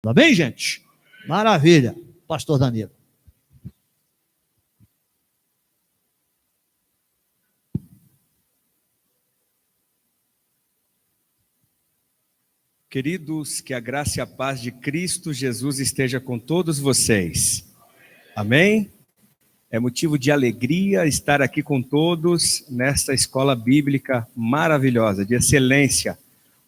Tá bem, gente? Maravilha, pastor Danilo. Queridos, que a graça e a paz de Cristo Jesus esteja com todos vocês. Amém? É motivo de alegria estar aqui com todos nesta escola bíblica maravilhosa, de excelência,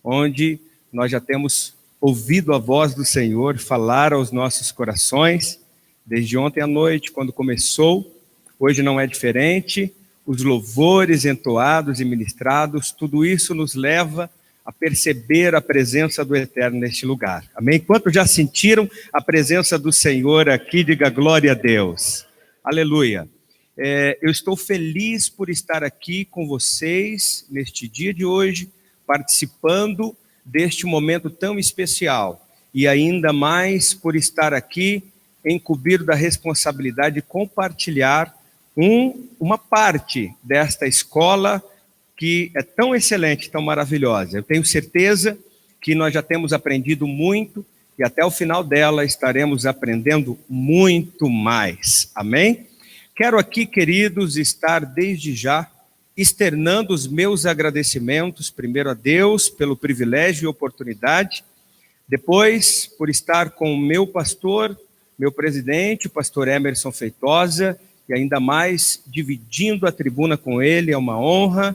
onde nós já temos ouvido a voz do Senhor falar aos nossos corações, desde ontem à noite, quando começou. Hoje não é diferente. Os louvores entoados e ministrados, tudo isso nos leva a perceber a presença do Eterno neste lugar. Amém? Quantos já sentiram a presença do Senhor aqui? Diga glória a Deus. Aleluia. Eu estou feliz por estar aqui com vocês neste dia de hoje, participando deste momento tão especial, e ainda mais por estar aqui incumbido da responsabilidade de compartilhar uma parte desta escola que é tão excelente, tão maravilhosa. Eu tenho certeza que nós já temos aprendido muito e até o final dela estaremos aprendendo muito mais. Amém? Quero aqui, queridos, estar desde já externando os meus agradecimentos, primeiro a Deus pelo privilégio e oportunidade, depois por estar com o meu pastor, meu presidente, o pastor Emerson Feitosa, e ainda mais dividindo a tribuna com ele, é uma honra.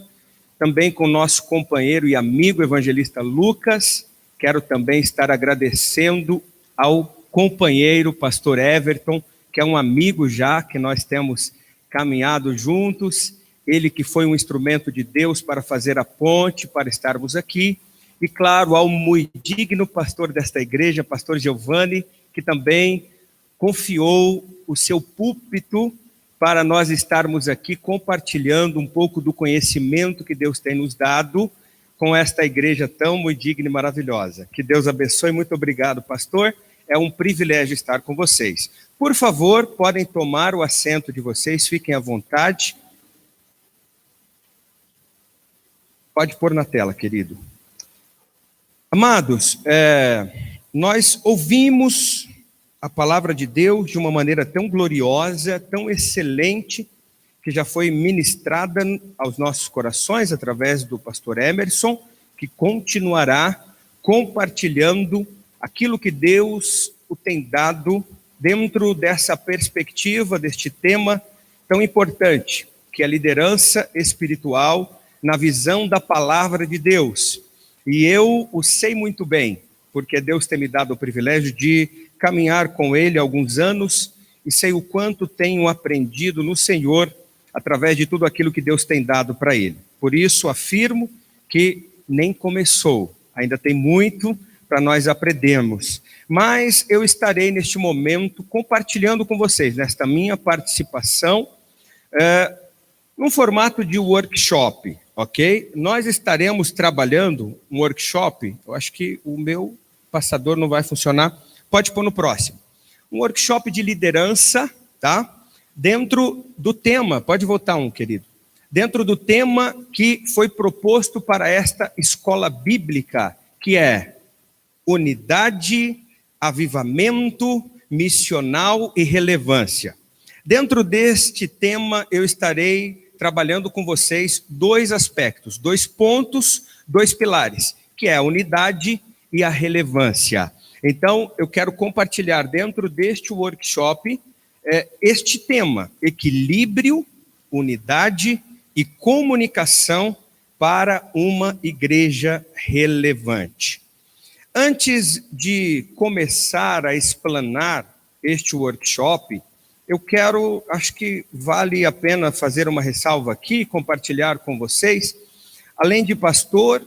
Também com o nosso companheiro e amigo evangelista Lucas, quero também estar agradecendo ao companheiro pastor Everton, que é um amigo já, que nós temos caminhado juntos, ele que foi um instrumento de Deus para fazer a ponte, para estarmos aqui, e claro, ao muito digno pastor desta igreja, pastor Giovanni, que também confiou o seu púlpito para nós estarmos aqui compartilhando um pouco do conhecimento que Deus tem nos dado com esta igreja tão muito digna e maravilhosa. Que Deus abençoe, muito obrigado, pastor. É um privilégio estar com vocês. Por favor, podem tomar o assento de vocês, fiquem à vontade. Pode pôr na tela, querido. Amados, nós ouvimos a palavra de Deus de uma maneira tão gloriosa, tão excelente, que já foi ministrada aos nossos corações através do pastor Emerson, que continuará compartilhando aquilo que Deus o tem dado dentro dessa perspectiva, deste tema tão importante, que é a liderança espiritual na visão da palavra de Deus. E eu o sei muito bem, porque Deus tem me dado o privilégio de caminhar com ele há alguns anos e sei o quanto tenho aprendido no Senhor através de tudo aquilo que Deus tem dado para ele. Por isso afirmo que nem começou, ainda tem muito para nós aprendermos. Mas eu estarei neste momento compartilhando com vocês, nesta minha participação, num formato de workshop, ok? Nós estaremos trabalhando um workshop, eu acho que o meu passador não vai funcionar, pode pôr no próximo. Um workshop de liderança, tá? Dentro do tema, pode voltar um, querido. Dentro do tema que foi proposto para esta escola bíblica, que é unidade, avivamento, missional e relevância. Dentro deste tema, eu estarei trabalhando com vocês dois aspectos, 2 pontos, 2 pilares, que é a unidade e a relevância. Então, eu quero compartilhar dentro deste workshop este tema, equilíbrio, unidade e comunicação para uma igreja relevante. Antes de começar a explanar este workshop, eu acho que vale a pena fazer uma ressalva aqui, compartilhar com vocês. Além de pastor,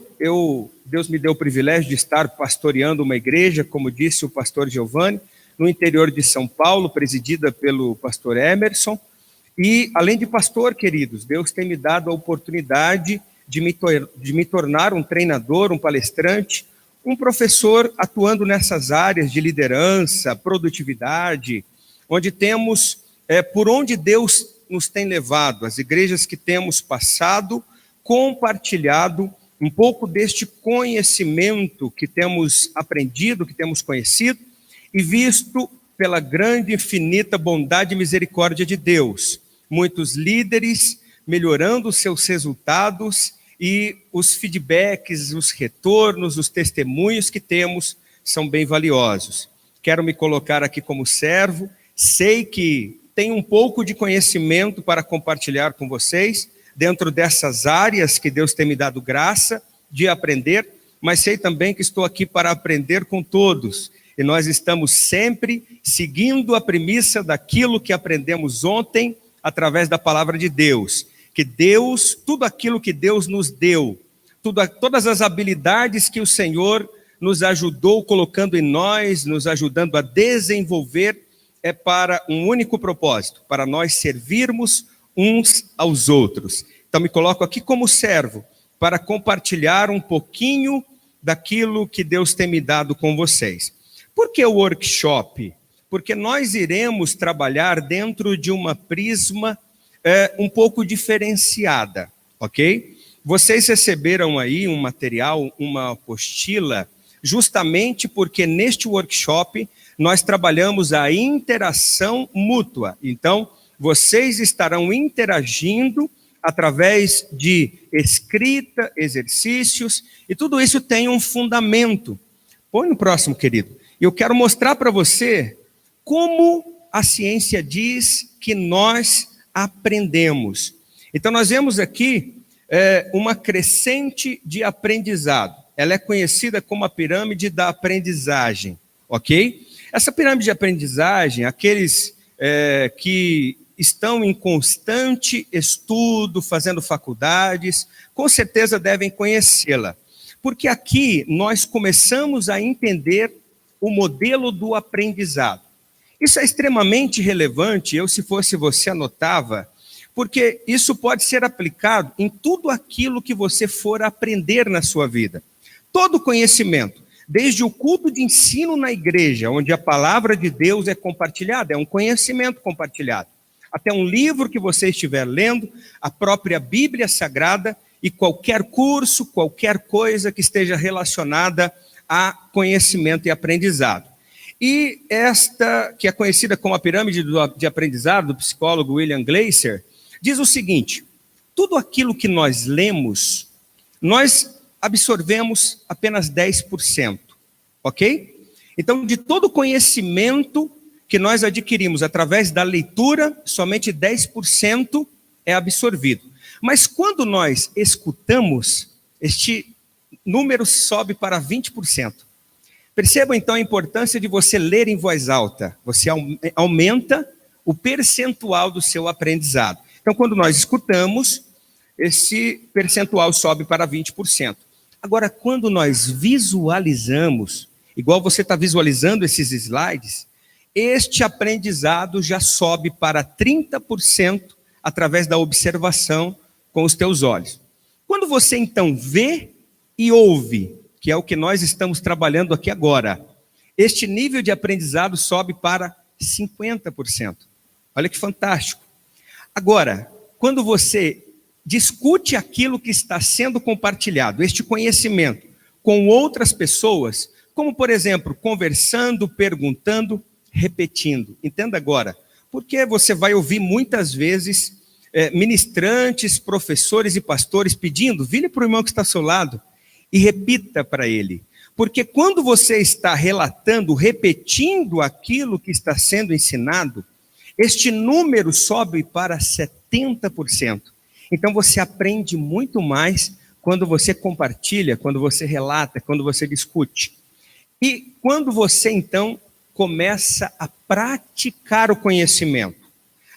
Deus me deu o privilégio de estar pastoreando uma igreja, como disse o pastor Giovanni, no interior de São Paulo, presidida pelo pastor Emerson. E, além de pastor, queridos, Deus tem me dado a oportunidade de me tornar um treinador, um palestrante, um professor atuando nessas áreas de liderança, produtividade, onde temos, por onde Deus nos tem levado, as igrejas que temos passado, compartilhado um pouco deste conhecimento que temos aprendido, que temos conhecido, e visto pela grande, infinita bondade e misericórdia de Deus, muitos líderes melhorando seus resultados e os feedbacks, os retornos, os testemunhos que temos são bem valiosos. Quero me colocar aqui como servo, sei que tenho um pouco de conhecimento para compartilhar com vocês, dentro dessas áreas que Deus tem me dado graça de aprender, mas sei também que estou aqui para aprender com todos. E nós estamos sempre seguindo a premissa daquilo que aprendemos ontem, através da palavra de Deus. Que Deus, tudo aquilo que Deus nos deu, todas as habilidades que o Senhor nos ajudou colocando em nós, nos ajudando a desenvolver, é para um único propósito, para nós servirmos uns aos outros. Então me coloco aqui como servo, para compartilhar um pouquinho daquilo que Deus tem me dado com vocês. Por que o workshop? Porque nós iremos trabalhar dentro de uma prisma um pouco diferenciada, ok? Vocês receberam aí um material, uma apostila, justamente porque neste workshop nós trabalhamos a interação mútua. Então, vocês estarão interagindo através de escrita, exercícios, e tudo isso tem um fundamento. Põe no próximo, querido. Eu quero mostrar para você como a ciência diz que nós aprendemos. Então, nós vemos aqui uma crescente de aprendizado. Ela é conhecida como a pirâmide da aprendizagem, ok? Essa pirâmide de aprendizagem, aqueles que estão em constante estudo, fazendo faculdades, com certeza devem conhecê-la. Porque aqui nós começamos a entender o modelo do aprendizado. Isso é extremamente relevante, eu, se fosse você, anotava, porque isso pode ser aplicado em tudo aquilo que você for aprender na sua vida. Todo conhecimento, desde o culto de ensino na igreja, onde a palavra de Deus é compartilhada, é um conhecimento compartilhado, até um livro que você estiver lendo, a própria Bíblia Sagrada e qualquer curso, qualquer coisa que esteja relacionada a conhecimento e aprendizado. E esta, que é conhecida como a pirâmide de aprendizado, do psicólogo William Glasser, diz o seguinte: tudo aquilo que nós lemos, nós absorvemos apenas 10%, ok? Então, de todo conhecimento que nós adquirimos através da leitura, somente 10% é absorvido. Mas quando nós escutamos, este número sobe para 20%. Percebam então a importância de você ler em voz alta. Você aumenta o percentual do seu aprendizado. Então, quando nós escutamos, esse percentual sobe para 20%. Agora, quando nós visualizamos, igual você está visualizando esses slides, este aprendizado já sobe para 30% através da observação com os teus olhos. Quando você então vê e ouve, que é o que nós estamos trabalhando aqui agora, este nível de aprendizado sobe para 50%. Olha que fantástico. Agora, quando você discute aquilo que está sendo compartilhado, este conhecimento, com outras pessoas, como por exemplo, conversando, perguntando, repetindo. Entenda agora, porque você vai ouvir muitas vezes ministrantes, professores e pastores pedindo, vire para o irmão que está ao seu lado e repita para ele. Porque quando você está relatando, repetindo aquilo que está sendo ensinado, este número sobe para 70%. Então você aprende muito mais quando você compartilha, quando você relata, quando você discute. E quando você então começa a praticar o conhecimento,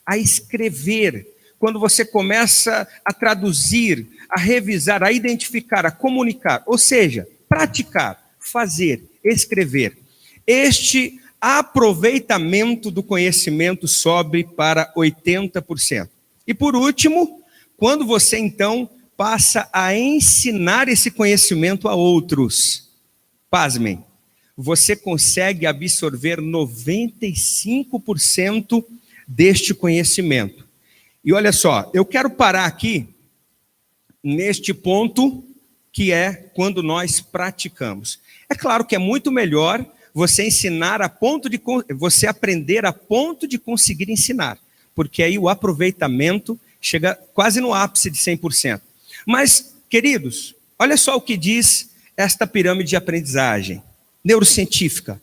a escrever, quando você começa a traduzir, a revisar, a identificar, a comunicar, ou seja, praticar, fazer, escrever, este aproveitamento do conhecimento sobe para 80%. E por último, quando você então passa a ensinar esse conhecimento a outros, pasmem, você consegue absorver 95% deste conhecimento. E olha só, eu quero parar aqui neste ponto que é quando nós praticamos. É claro que é muito melhor você ensinar a ponto de você aprender a ponto de conseguir ensinar, porque aí o aproveitamento chega quase no ápice de 100%. Mas, queridos, olha só o que diz esta pirâmide de aprendizagem neurocientífica.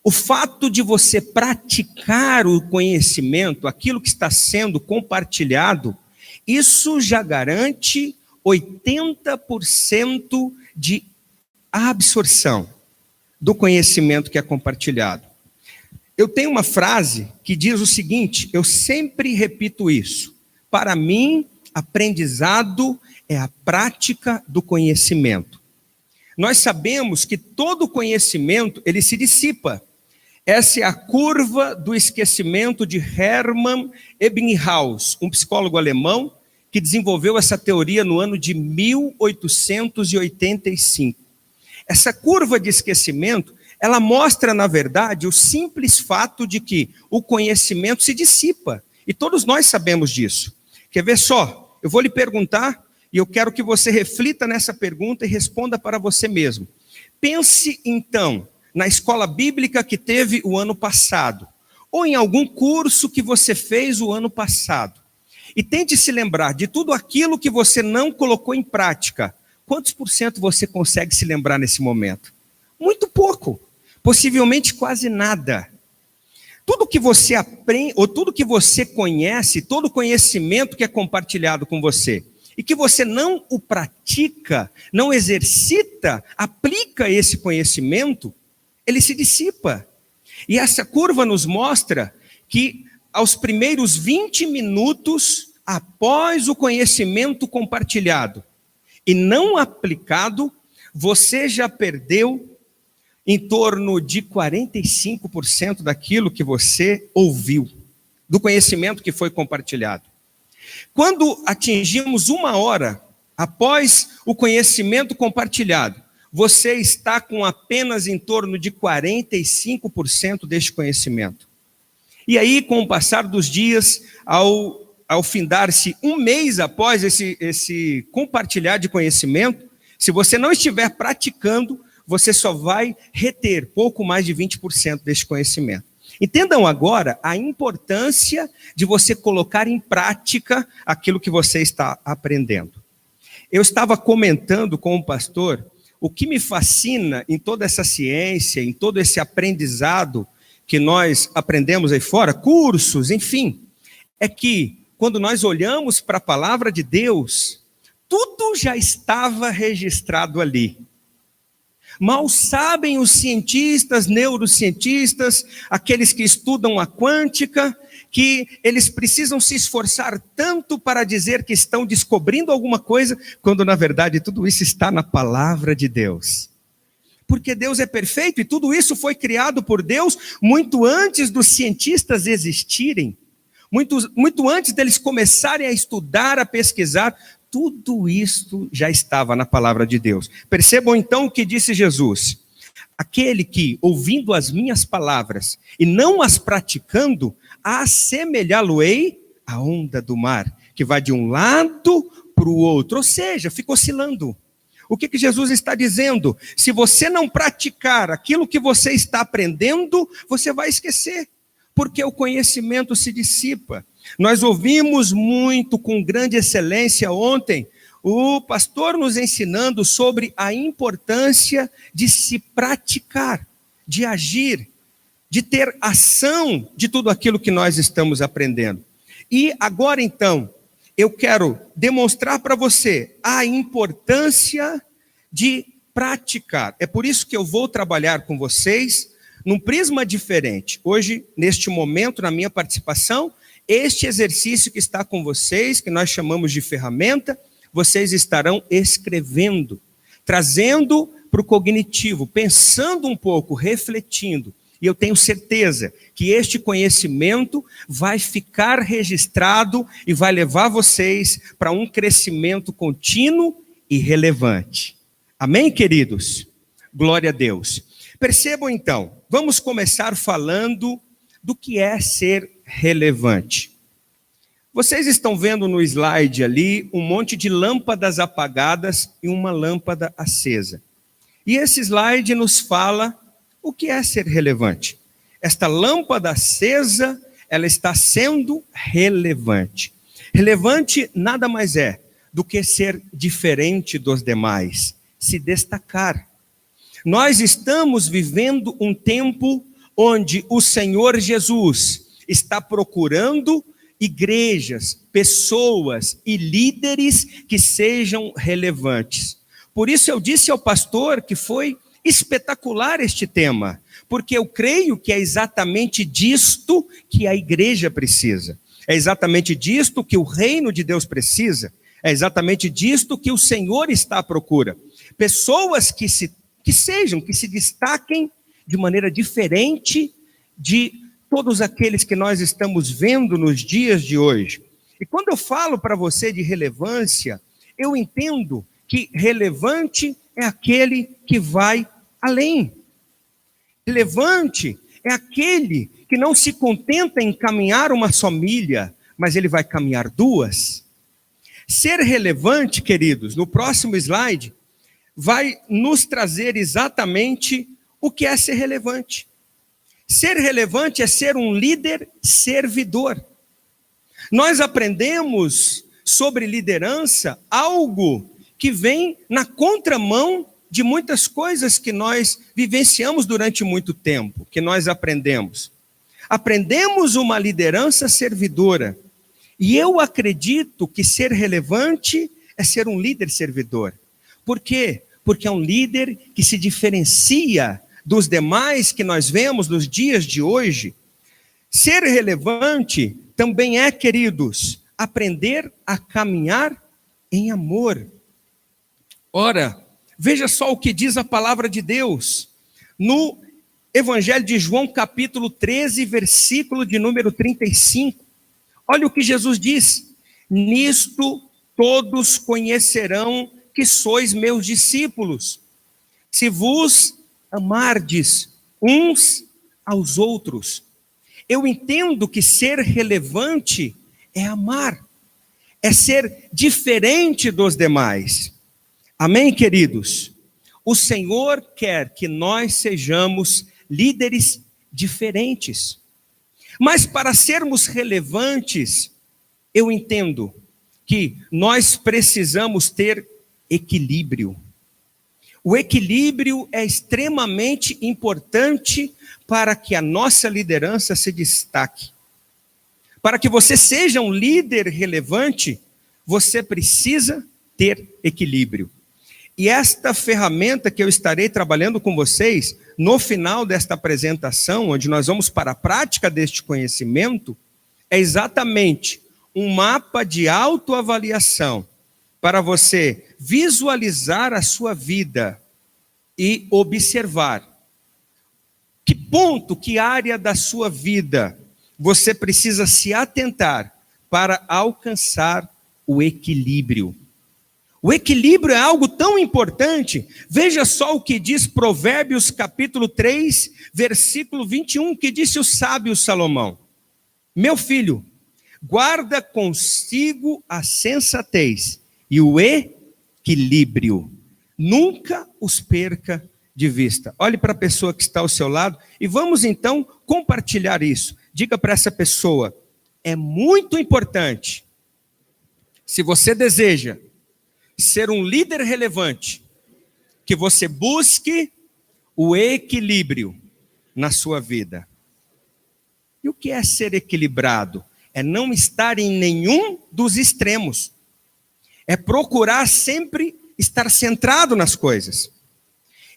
O fato de você praticar o conhecimento, aquilo que está sendo compartilhado, isso já garante 80% de absorção do conhecimento que é compartilhado. Eu tenho uma frase que diz o seguinte, eu sempre repito isso. Para mim, aprendizado é a prática do conhecimento. Nós sabemos que todo conhecimento, ele se dissipa. Essa é a curva do esquecimento de Hermann Ebbinghaus, um psicólogo alemão que desenvolveu essa teoria no ano de 1885. Essa curva de esquecimento, ela mostra, na verdade, o simples fato de que o conhecimento se dissipa. E todos nós sabemos disso. Quer ver só? Eu vou lhe perguntar e eu quero que você reflita nessa pergunta e responda para você mesmo. Pense, então, na escola bíblica que teve o ano passado, ou em algum curso que você fez o ano passado, e tente se lembrar de tudo aquilo que você não colocou em prática. Quantos por cento você consegue se lembrar nesse momento? Muito pouco, possivelmente quase nada. Tudo que você aprende, ou tudo que você conhece, todo conhecimento que é compartilhado com você, e que você não o pratica, não exercita, aplica esse conhecimento, ele se dissipa. E essa curva nos mostra que aos primeiros 20 minutos após o conhecimento compartilhado e não aplicado, você já perdeu em torno de 45% daquilo que você ouviu, do conhecimento que foi compartilhado. Quando atingimos 1 hora após o conhecimento compartilhado, você está com apenas em torno de 45% deste conhecimento. E aí, com o passar dos dias, ao findar-se 1 mês após esse compartilhar de conhecimento, se você não estiver praticando, você só vai reter pouco mais de 20% deste conhecimento. Entendam agora a importância de você colocar em prática aquilo que você está aprendendo. Eu estava comentando com o pastor. O que me fascina em toda essa ciência, em todo esse aprendizado que nós aprendemos aí fora, cursos, enfim, é que quando nós olhamos para a palavra de Deus, tudo já estava registrado ali. Mal sabem os cientistas, neurocientistas, aqueles que estudam a quântica, que eles precisam se esforçar tanto para dizer que estão descobrindo alguma coisa, quando na verdade tudo isso está na palavra de Deus. Porque Deus é perfeito e tudo isso foi criado por Deus muito antes dos cientistas existirem, muito antes deles começarem a estudar, a pesquisar. Tudo isso já estava na palavra de Deus. Percebam então o que disse Jesus. Aquele que, ouvindo as minhas palavras e não as praticando, assemelhá-lo-ei à onda do mar, que vai de um lado para o outro, ou seja, fica oscilando. O que Jesus está dizendo? Se você não praticar aquilo que você está aprendendo, você vai esquecer, porque o conhecimento se dissipa. Nós ouvimos muito, com grande excelência ontem, o pastor nos ensinando sobre a importância de se praticar, de agir, de ter ação de tudo aquilo que nós estamos aprendendo. E agora então, eu quero demonstrar para você a importância de praticar. É por isso que eu vou trabalhar com vocês num prisma diferente. Hoje, neste momento, na minha participação, este exercício que está com vocês, que nós chamamos de ferramenta, vocês estarão escrevendo, trazendo para o cognitivo, pensando um pouco, refletindo. E eu tenho certeza que este conhecimento vai ficar registrado e vai levar vocês para um crescimento contínuo e relevante. Amém, queridos? Glória a Deus. Percebam então, vamos começar falando do que é ser relevante. Vocês estão vendo no slide ali um monte de lâmpadas apagadas e uma lâmpada acesa. E esse slide nos fala O que é ser relevante? Esta lâmpada acesa, ela está sendo relevante. Relevante nada mais é do que ser diferente dos demais, se destacar. Nós estamos vivendo um tempo onde o Senhor Jesus está procurando igrejas, pessoas e líderes que sejam relevantes. Por isso eu disse ao pastor que foi espetacular este tema, porque eu creio que é exatamente disto que a igreja precisa. É exatamente disto que o reino de Deus precisa. É exatamente disto que o Senhor está à procura. Pessoas que se destaquem de maneira diferente de todos aqueles que nós estamos vendo nos dias de hoje. E quando eu falo para você de relevância, eu entendo que relevante é aquele que vai além. Relevante é aquele que não se contenta em caminhar uma só milha, mas ele vai caminhar 2. Ser relevante, queridos, no próximo slide, vai nos trazer exatamente o que é ser relevante. Ser relevante é ser um líder servidor. Nós aprendemos sobre liderança algo que vem na contramão de muitas coisas que nós vivenciamos durante muito tempo, que nós aprendemos. Aprendemos uma liderança servidora. E eu acredito que ser relevante é ser um líder servidor. Por quê? Porque é um líder que se diferencia dos demais que nós vemos nos dias de hoje. Ser relevante também é, queridos, aprender a caminhar em amor. Ora, veja só o que diz a palavra de Deus no Evangelho de João, capítulo 13, versículo de número 35. Olha o que Jesus diz: nisto todos conhecerão que sois meus discípulos, se vos amardes uns aos outros. Eu entendo que ser relevante é amar, é ser diferente dos demais. Amém, queridos? O Senhor quer que nós sejamos líderes diferentes. Mas para sermos relevantes, eu entendo que nós precisamos ter equilíbrio. O equilíbrio é extremamente importante para que a nossa liderança se destaque. Para que você seja um líder relevante, você precisa ter equilíbrio. E esta ferramenta que eu estarei trabalhando com vocês, no final desta apresentação, onde nós vamos para a prática deste conhecimento, é exatamente um mapa de autoavaliação para você visualizar a sua vida e observar que ponto, que área da sua vida você precisa se atentar para alcançar o equilíbrio. O equilíbrio é algo tão importante. Veja só o que diz Provérbios capítulo 3, versículo 21, que disse o sábio Salomão: meu filho, guarda consigo a sensatez e o equilíbrio. Nunca os perca de vista. Olhe para a pessoa que está ao seu lado e vamos então compartilhar isso. Diga para essa pessoa: é muito importante, se você deseja ser um líder relevante, que você busque o equilíbrio na sua vida. E o que é ser equilibrado? É não estar em nenhum dos extremos. É procurar sempre estar centrado nas coisas.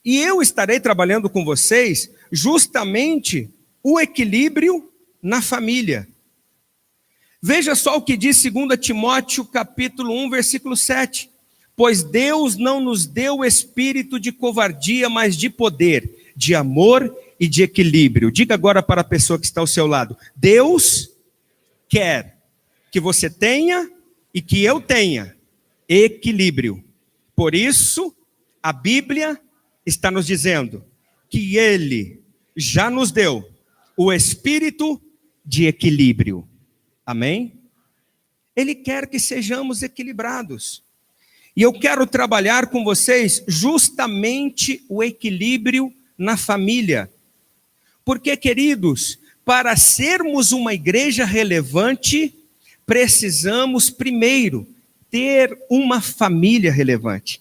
E eu estarei trabalhando com vocês justamente o equilíbrio na família. Veja só o que diz 2 Timóteo capítulo 1, versículo 7. Pois Deus não nos deu o espírito de covardia, mas de poder, de amor e de equilíbrio. Diga agora para a pessoa que está ao seu lado: Deus quer que você tenha e que eu tenha equilíbrio. Por isso, a Bíblia está nos dizendo que Ele já nos deu o espírito de equilíbrio. Amém? Ele quer que sejamos equilibrados. E eu quero trabalhar com vocês justamente o equilíbrio na família. Porque, queridos, para sermos uma igreja relevante, precisamos primeiro ter uma família relevante.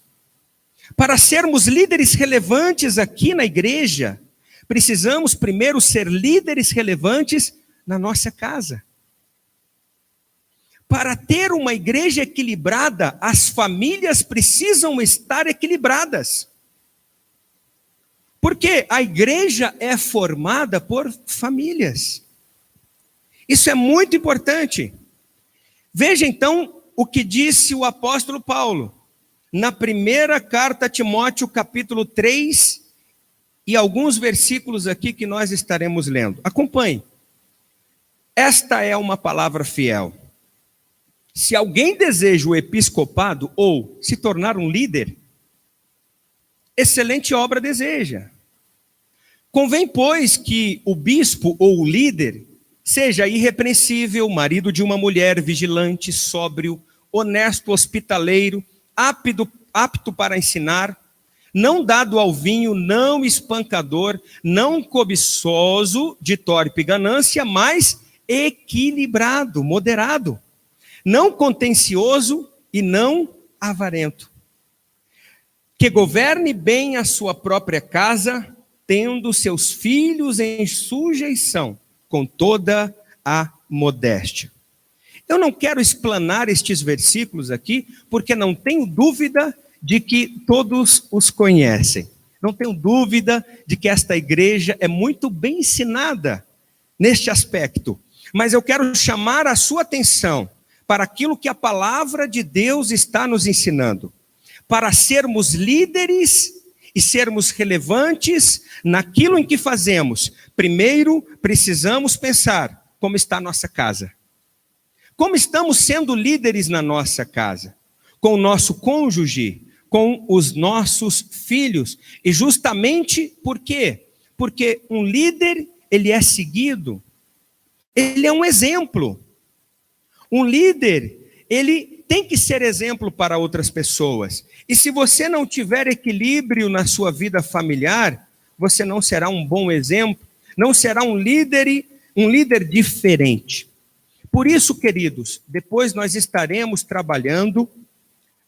Para sermos líderes relevantes aqui na igreja, precisamos primeiro ser líderes relevantes na nossa casa. Para ter uma igreja equilibrada, as famílias precisam estar equilibradas. Porque a igreja é formada por famílias. Isso é muito importante. Veja então o que disse o apóstolo Paulo, na primeira carta a Timóteo, capítulo 3, e alguns versículos aqui que nós estaremos lendo. Acompanhe. Esta é uma palavra fiel. Se alguém deseja o episcopado ou se tornar um líder, excelente obra deseja. Convém, pois, que o bispo ou o líder seja irrepreensível, marido de uma mulher, vigilante, sóbrio, honesto, hospitaleiro, apto para ensinar, não dado ao vinho, não espancador, não cobiçoso de torpe ganância, mas equilibrado, moderado, não contencioso e não avarento, que governe bem a sua própria casa, tendo seus filhos em sujeição, com toda a modéstia. Eu não quero explanar estes versículos aqui, porque não tenho dúvida de que todos os conhecem. Não tenho dúvida de que esta igreja é muito bem ensinada neste aspecto. Mas eu quero chamar a sua atenção para aquilo que a palavra de Deus está nos ensinando. Para sermos líderes e sermos relevantes naquilo em que fazemos, primeiro precisamos pensar como está a nossa casa. Como estamos sendo líderes na nossa casa? Com o nosso cônjuge, com os nossos filhos. E justamente por quê? Porque um líder, ele é seguido. Ele é um exemplo. Um líder, ele tem que ser exemplo para outras pessoas. E se você não tiver equilíbrio na sua vida familiar, você não será um bom exemplo, não será um líder diferente. Por isso, queridos, depois nós estaremos trabalhando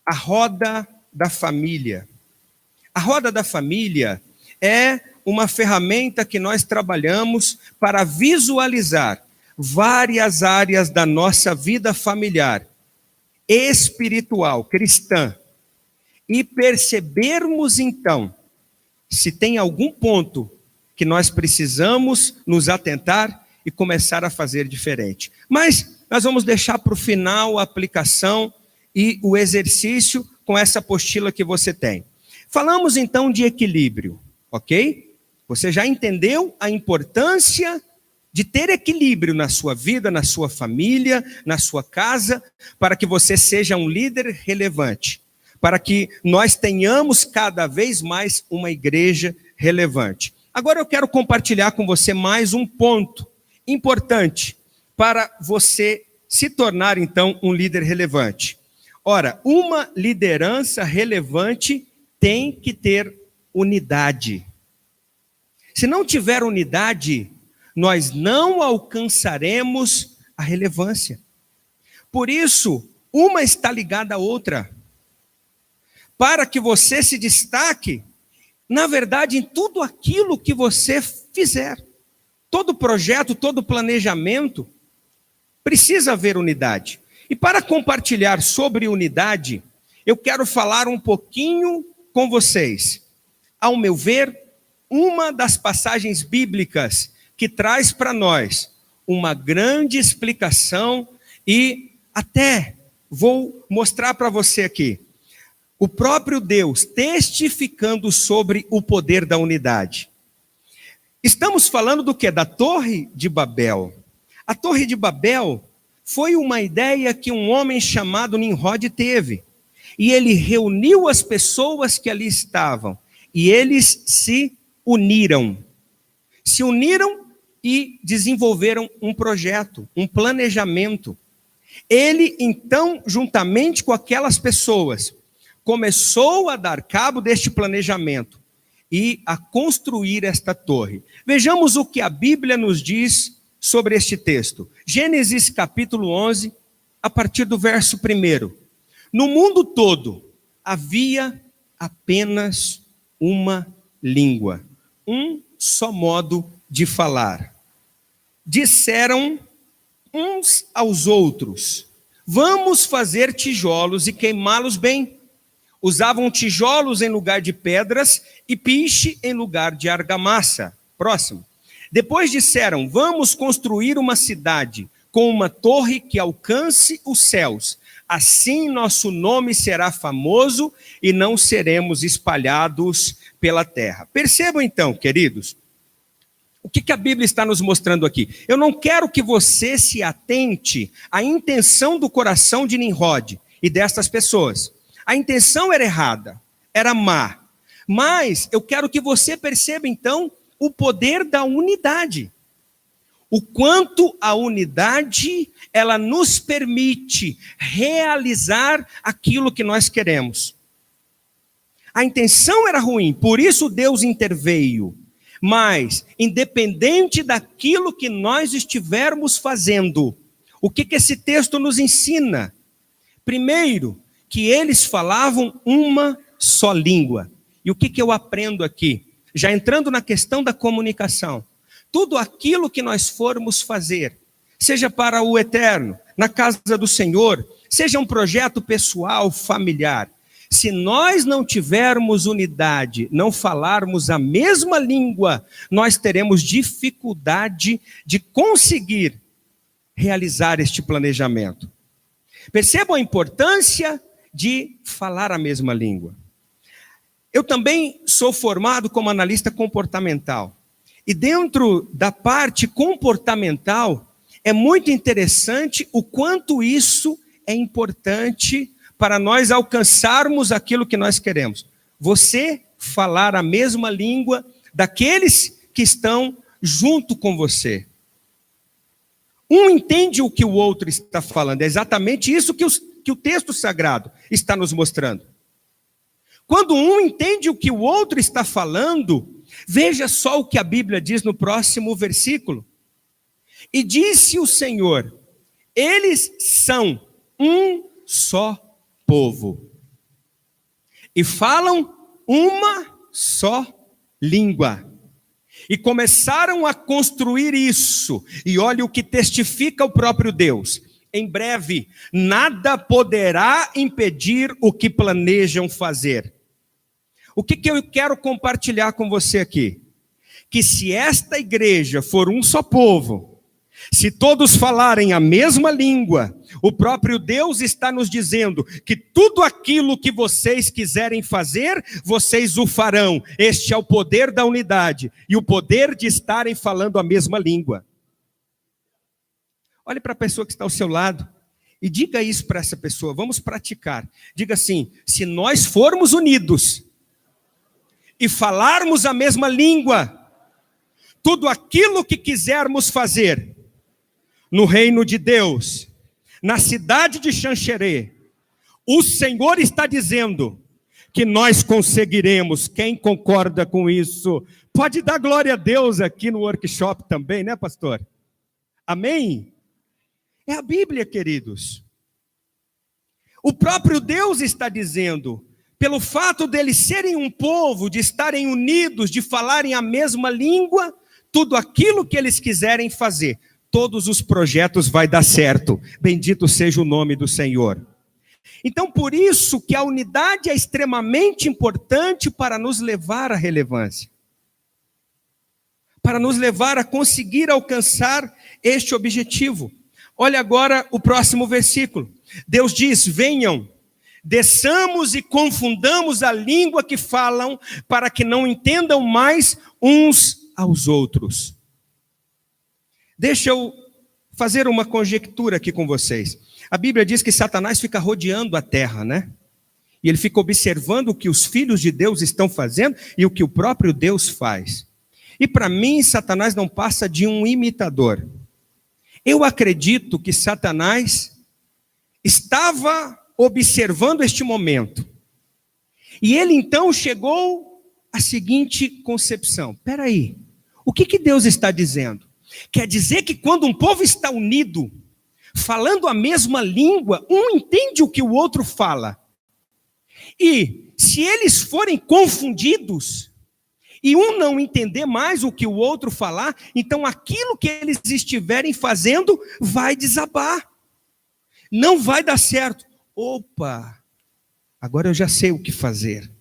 a roda da família. A roda da família é uma ferramenta que nós trabalhamos para visualizar várias áreas da nossa vida familiar, espiritual, cristã, e percebermos então se tem algum ponto que nós precisamos nos atentar e começar a fazer diferente. Mas nós vamos deixar para o final a aplicação e o exercício com essa apostila que você tem. Falamos então de equilíbrio, ok? Você já entendeu a importância de ter equilíbrio na sua vida, na sua família, na sua casa, para que você seja um líder relevante, para que nós tenhamos cada vez mais uma igreja relevante. Agora eu quero compartilhar com você mais um ponto importante para você se tornar então um líder relevante. Ora, uma liderança relevante tem que ter unidade. Se não tiver unidade, nós não alcançaremos a relevância. Por isso, uma está ligada à outra. Para que você se destaque, na verdade, em tudo aquilo que você fizer. Todo projeto, todo planejamento, precisa haver unidade. E para compartilhar sobre unidade, eu quero falar um pouquinho com vocês. Ao meu ver, uma das passagens bíblicas que traz para nós uma grande explicação e até vou mostrar para você aqui. O próprio Deus testificando sobre o poder da unidade. Estamos falando do quê? Da Torre de Babel. A Torre de Babel foi uma ideia que um homem chamado Nimrod teve. E ele reuniu as pessoas que ali estavam. E eles se uniram. Se uniram e desenvolveram um projeto, um planejamento. Ele, então, juntamente com aquelas pessoas, começou a dar cabo deste planejamento. e a construir esta torre. Vejamos o que a Bíblia nos diz sobre este texto. Gênesis capítulo 11, a partir do verso 1. No mundo todo havia apenas uma língua, um só modo de falar. Disseram uns aos outros: vamos fazer tijolos e queimá-los bem. Usavam tijolos em lugar de pedras e piche em lugar de argamassa. Próximo. Depois disseram: vamos construir uma cidade com uma torre que alcance os céus. Assim nosso nome será famoso e não seremos espalhados pela terra. Percebam então, queridos, o que a Bíblia está nos mostrando aqui. Eu não quero que você se atente à intenção do coração de Nimrod e destas pessoas. A intenção era errada, era má. Mas eu quero que você perceba então o poder da unidade. O quanto a unidade, ela nos permite realizar aquilo que nós queremos. A intenção era ruim, por isso Deus interveio. Mas, independente daquilo que nós estivermos fazendo, o que esse texto nos ensina? Primeiro, que eles falavam uma só língua. E o que eu aprendo aqui? Já entrando na questão da comunicação. Tudo aquilo que nós formos fazer, seja para o eterno, na casa do Senhor, seja um projeto pessoal, familiar, se nós não tivermos unidade, não falarmos a mesma língua, nós teremos dificuldade de conseguir realizar este planejamento. Percebam a importância de falar a mesma língua. Eu também sou formado como analista comportamental. E dentro da parte comportamental, é muito interessante o quanto isso é importante para nós alcançarmos aquilo que nós queremos. Você falar a mesma língua daqueles que estão junto com você. Um entende o que o outro está falando. É exatamente isso que o texto sagrado está nos mostrando. Quando um entende o que o outro está falando, veja só o que a Bíblia diz no próximo versículo. E disse o Senhor: eles são um só povo e falam uma só língua. E começaram a construir isso. E olha o que testifica o próprio Deus. Em breve, nada poderá impedir o que planejam fazer. O que eu quero compartilhar com você aqui? Que se esta igreja for um só povo, se todos falarem a mesma língua, o próprio Deus está nos dizendo que tudo aquilo que vocês quiserem fazer, vocês o farão. Este é o poder da unidade e o poder de estarem falando a mesma língua. Olhe para a pessoa que está ao seu lado e diga isso para essa pessoa. Vamos praticar. Diga assim: se nós formos unidos e falarmos a mesma língua, tudo aquilo que quisermos fazer no reino de Deus, na cidade de Xanxerê, o Senhor está dizendo que nós conseguiremos. Quem concorda com isso? Pode dar glória a Deus aqui no workshop também, né, pastor? Amém? É a Bíblia, queridos. O próprio Deus está dizendo, pelo fato deles serem um povo, de estarem unidos, de falarem a mesma língua, tudo aquilo que eles quiserem fazer, todos os projetos vai dar certo. Bendito seja o nome do Senhor. Então, por isso que a unidade é extremamente importante para nos levar à relevância. Para nos levar a conseguir alcançar este objetivo. Olha agora o próximo versículo. Deus diz: venham, desçamos e confundamos a língua que falam, para que não entendam mais uns aos outros. Deixa eu fazer uma conjectura aqui com vocês. A Bíblia diz que Satanás fica rodeando a terra, né? E ele fica observando o que os filhos de Deus estão fazendo e o que o próprio Deus faz. E para mim, Satanás não passa de um imitador. Eu acredito que Satanás estava observando este momento. E ele então chegou a seguinte concepção: espera aí, o que Deus está dizendo? Quer dizer que quando um povo está unido, falando a mesma língua, um entende o que o outro fala. E se eles forem confundidos, e um não entender mais o que o outro falar, então aquilo que eles estiverem fazendo vai desabar. Não vai dar certo. Opa, agora eu já sei o que fazer.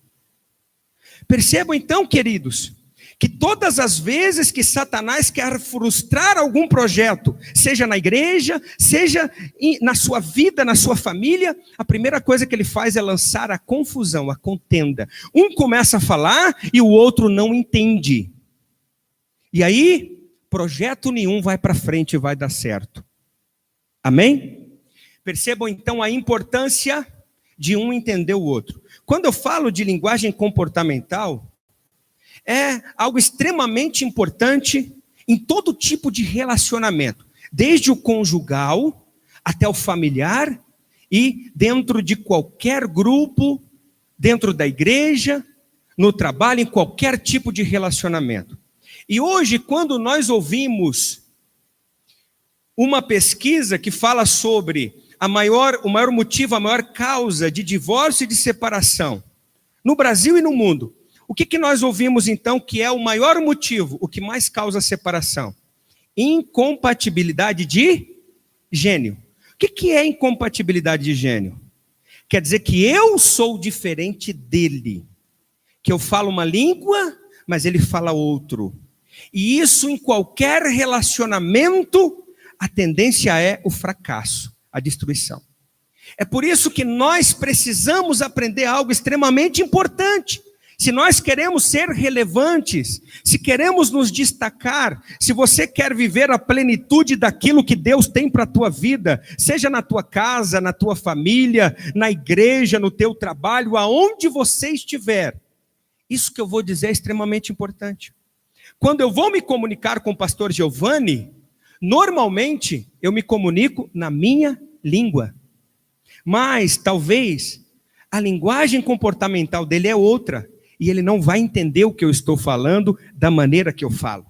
Percebam então, queridos, que todas as vezes que Satanás quer frustrar algum projeto, seja na igreja, seja na sua vida, na sua família, a primeira coisa que ele faz é lançar a confusão, a contenda. Um começa a falar e o outro não entende. E aí, projeto nenhum vai para frente e vai dar certo. Amém? Percebam então a importância de um entender o outro. Quando eu falo de linguagem comportamental, é algo extremamente importante em todo tipo de relacionamento, desde o conjugal até o familiar e dentro de qualquer grupo, dentro da igreja, no trabalho, em qualquer tipo de relacionamento. E hoje, quando nós ouvimos uma pesquisa que fala sobre o maior motivo, a maior causa de divórcio e de separação no Brasil e no mundo, o que nós ouvimos então que é o maior motivo, o que mais causa separação? Incompatibilidade de gênio. O que é incompatibilidade de gênio? Quer dizer que eu sou diferente dele, que eu falo uma língua, mas ele fala outro. E isso em qualquer relacionamento, a tendência é o fracasso, a destruição. É por isso que nós precisamos aprender algo extremamente importante. Se nós queremos ser relevantes, se queremos nos destacar, se você quer viver a plenitude daquilo que Deus tem para a tua vida, seja na tua casa, na tua família, na igreja, no teu trabalho, aonde você estiver, isso que eu vou dizer é extremamente importante. Quando eu vou me comunicar com o pastor Giovanni, normalmente eu me comunico na minha língua. Mas talvez a linguagem comportamental dele é outra. E ele não vai entender o que eu estou falando da maneira que eu falo.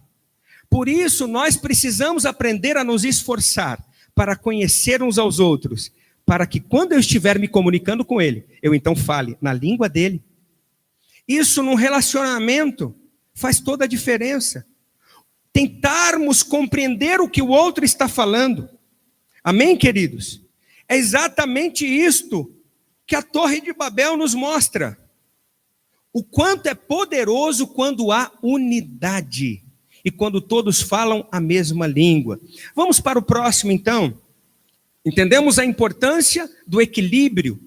Por isso, nós precisamos aprender a nos esforçar para conhecer uns aos outros, para que quando eu estiver me comunicando com ele, eu então fale na língua dele. Isso num relacionamento faz toda a diferença. Tentarmos compreender o que o outro está falando. Amém, queridos? É exatamente isto que a Torre de Babel nos mostra. O quanto é poderoso quando há unidade e quando todos falam a mesma língua. Vamos para o próximo, então. Entendemos a importância do equilíbrio.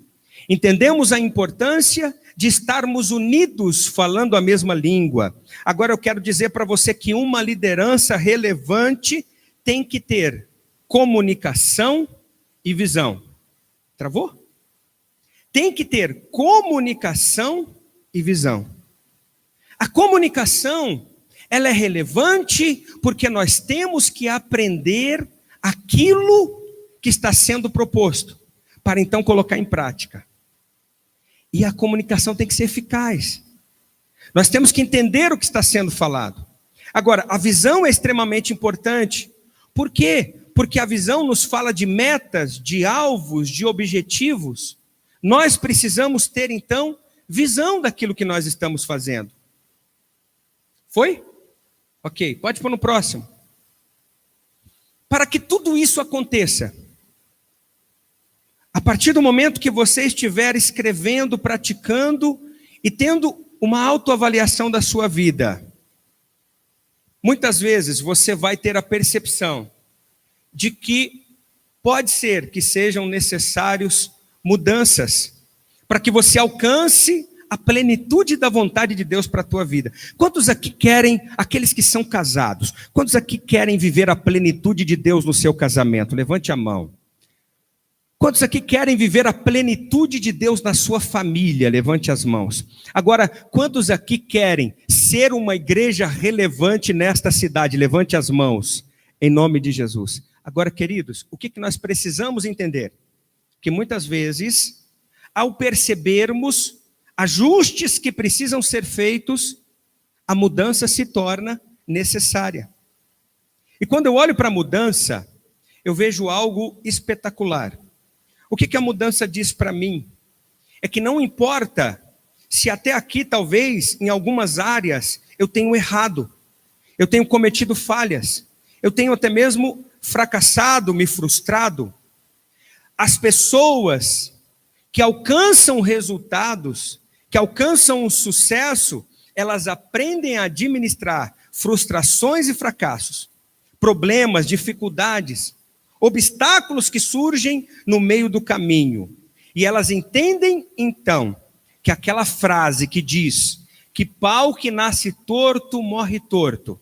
Entendemos a importância de estarmos unidos falando a mesma língua. Agora eu quero dizer para você que uma liderança relevante tem que ter comunicação e visão. Travou? Tem que ter comunicação e visão. A comunicação, ela é relevante porque nós temos que aprender aquilo que está sendo proposto, para então colocar em prática. E a comunicação tem que ser eficaz. Nós temos que entender o que está sendo falado. Agora, a visão é extremamente importante. Por quê? Porque a visão nos fala de metas, de alvos, de objetivos. Nós precisamos ter, então, visão daquilo que nós estamos fazendo. Foi? Ok, pode pôr no próximo. Para que tudo isso aconteça, a partir do momento que você estiver escrevendo, praticando e tendo uma autoavaliação da sua vida, muitas vezes você vai ter a percepção de que pode ser que sejam necessários mudanças para que você alcance a plenitude da vontade de Deus para a tua vida. Quantos aqui querem, aqueles que são casados, quantos aqui querem viver a plenitude de Deus no seu casamento? Levante a mão. Quantos aqui querem viver a plenitude de Deus na sua família? Levante as mãos. Agora, quantos aqui querem ser uma igreja relevante nesta cidade? Levante as mãos, em nome de Jesus. Agora, queridos, o que nós precisamos entender? Que muitas vezes, ao percebermos ajustes que precisam ser feitos, a mudança se torna necessária. E quando eu olho para a mudança, eu vejo algo espetacular. O que a mudança diz para mim? É que não importa se até aqui, talvez, em algumas áreas, eu tenho errado, eu tenho cometido falhas, eu tenho até mesmo fracassado, me frustrado. As pessoas que alcançam resultados, que alcançam um sucesso, elas aprendem a administrar frustrações e fracassos, problemas, dificuldades, obstáculos que surgem no meio do caminho. E elas entendem, então, que aquela frase que diz que pau que nasce torto, morre torto,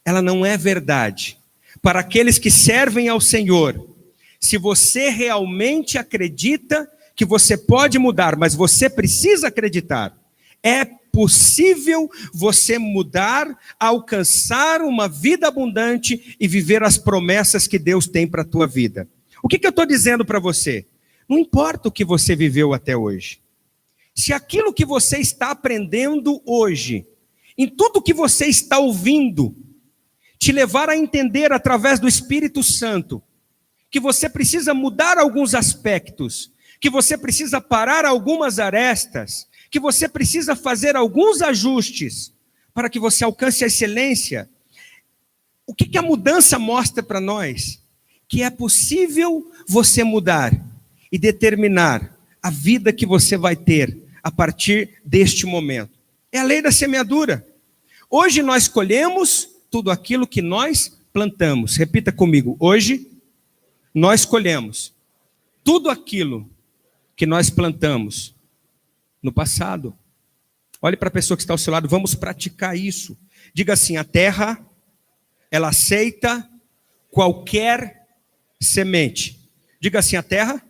ela não é verdade. Para aqueles que servem ao Senhor, se você realmente acredita que você pode mudar, mas você precisa acreditar, é possível você mudar, alcançar uma vida abundante e viver as promessas que Deus tem para a tua vida. O que eu estou dizendo para você? Não importa o que você viveu até hoje. Se aquilo que você está aprendendo hoje, em tudo que você está ouvindo, te levar a entender através do Espírito Santo, que você precisa mudar alguns aspectos, que você precisa parar algumas arestas, que você precisa fazer alguns ajustes para que você alcance a excelência. O que a mudança mostra para nós? Que é possível você mudar e determinar a vida que você vai ter a partir deste momento. É a lei da semeadura. Hoje nós colhemos tudo aquilo que nós plantamos. Repita comigo. Hoje nós colhemos tudo aquilo que nós plantamos no passado. Olhe para a pessoa que está ao seu lado, vamos praticar isso. Diga assim: a terra, ela aceita qualquer semente. Diga assim: a terra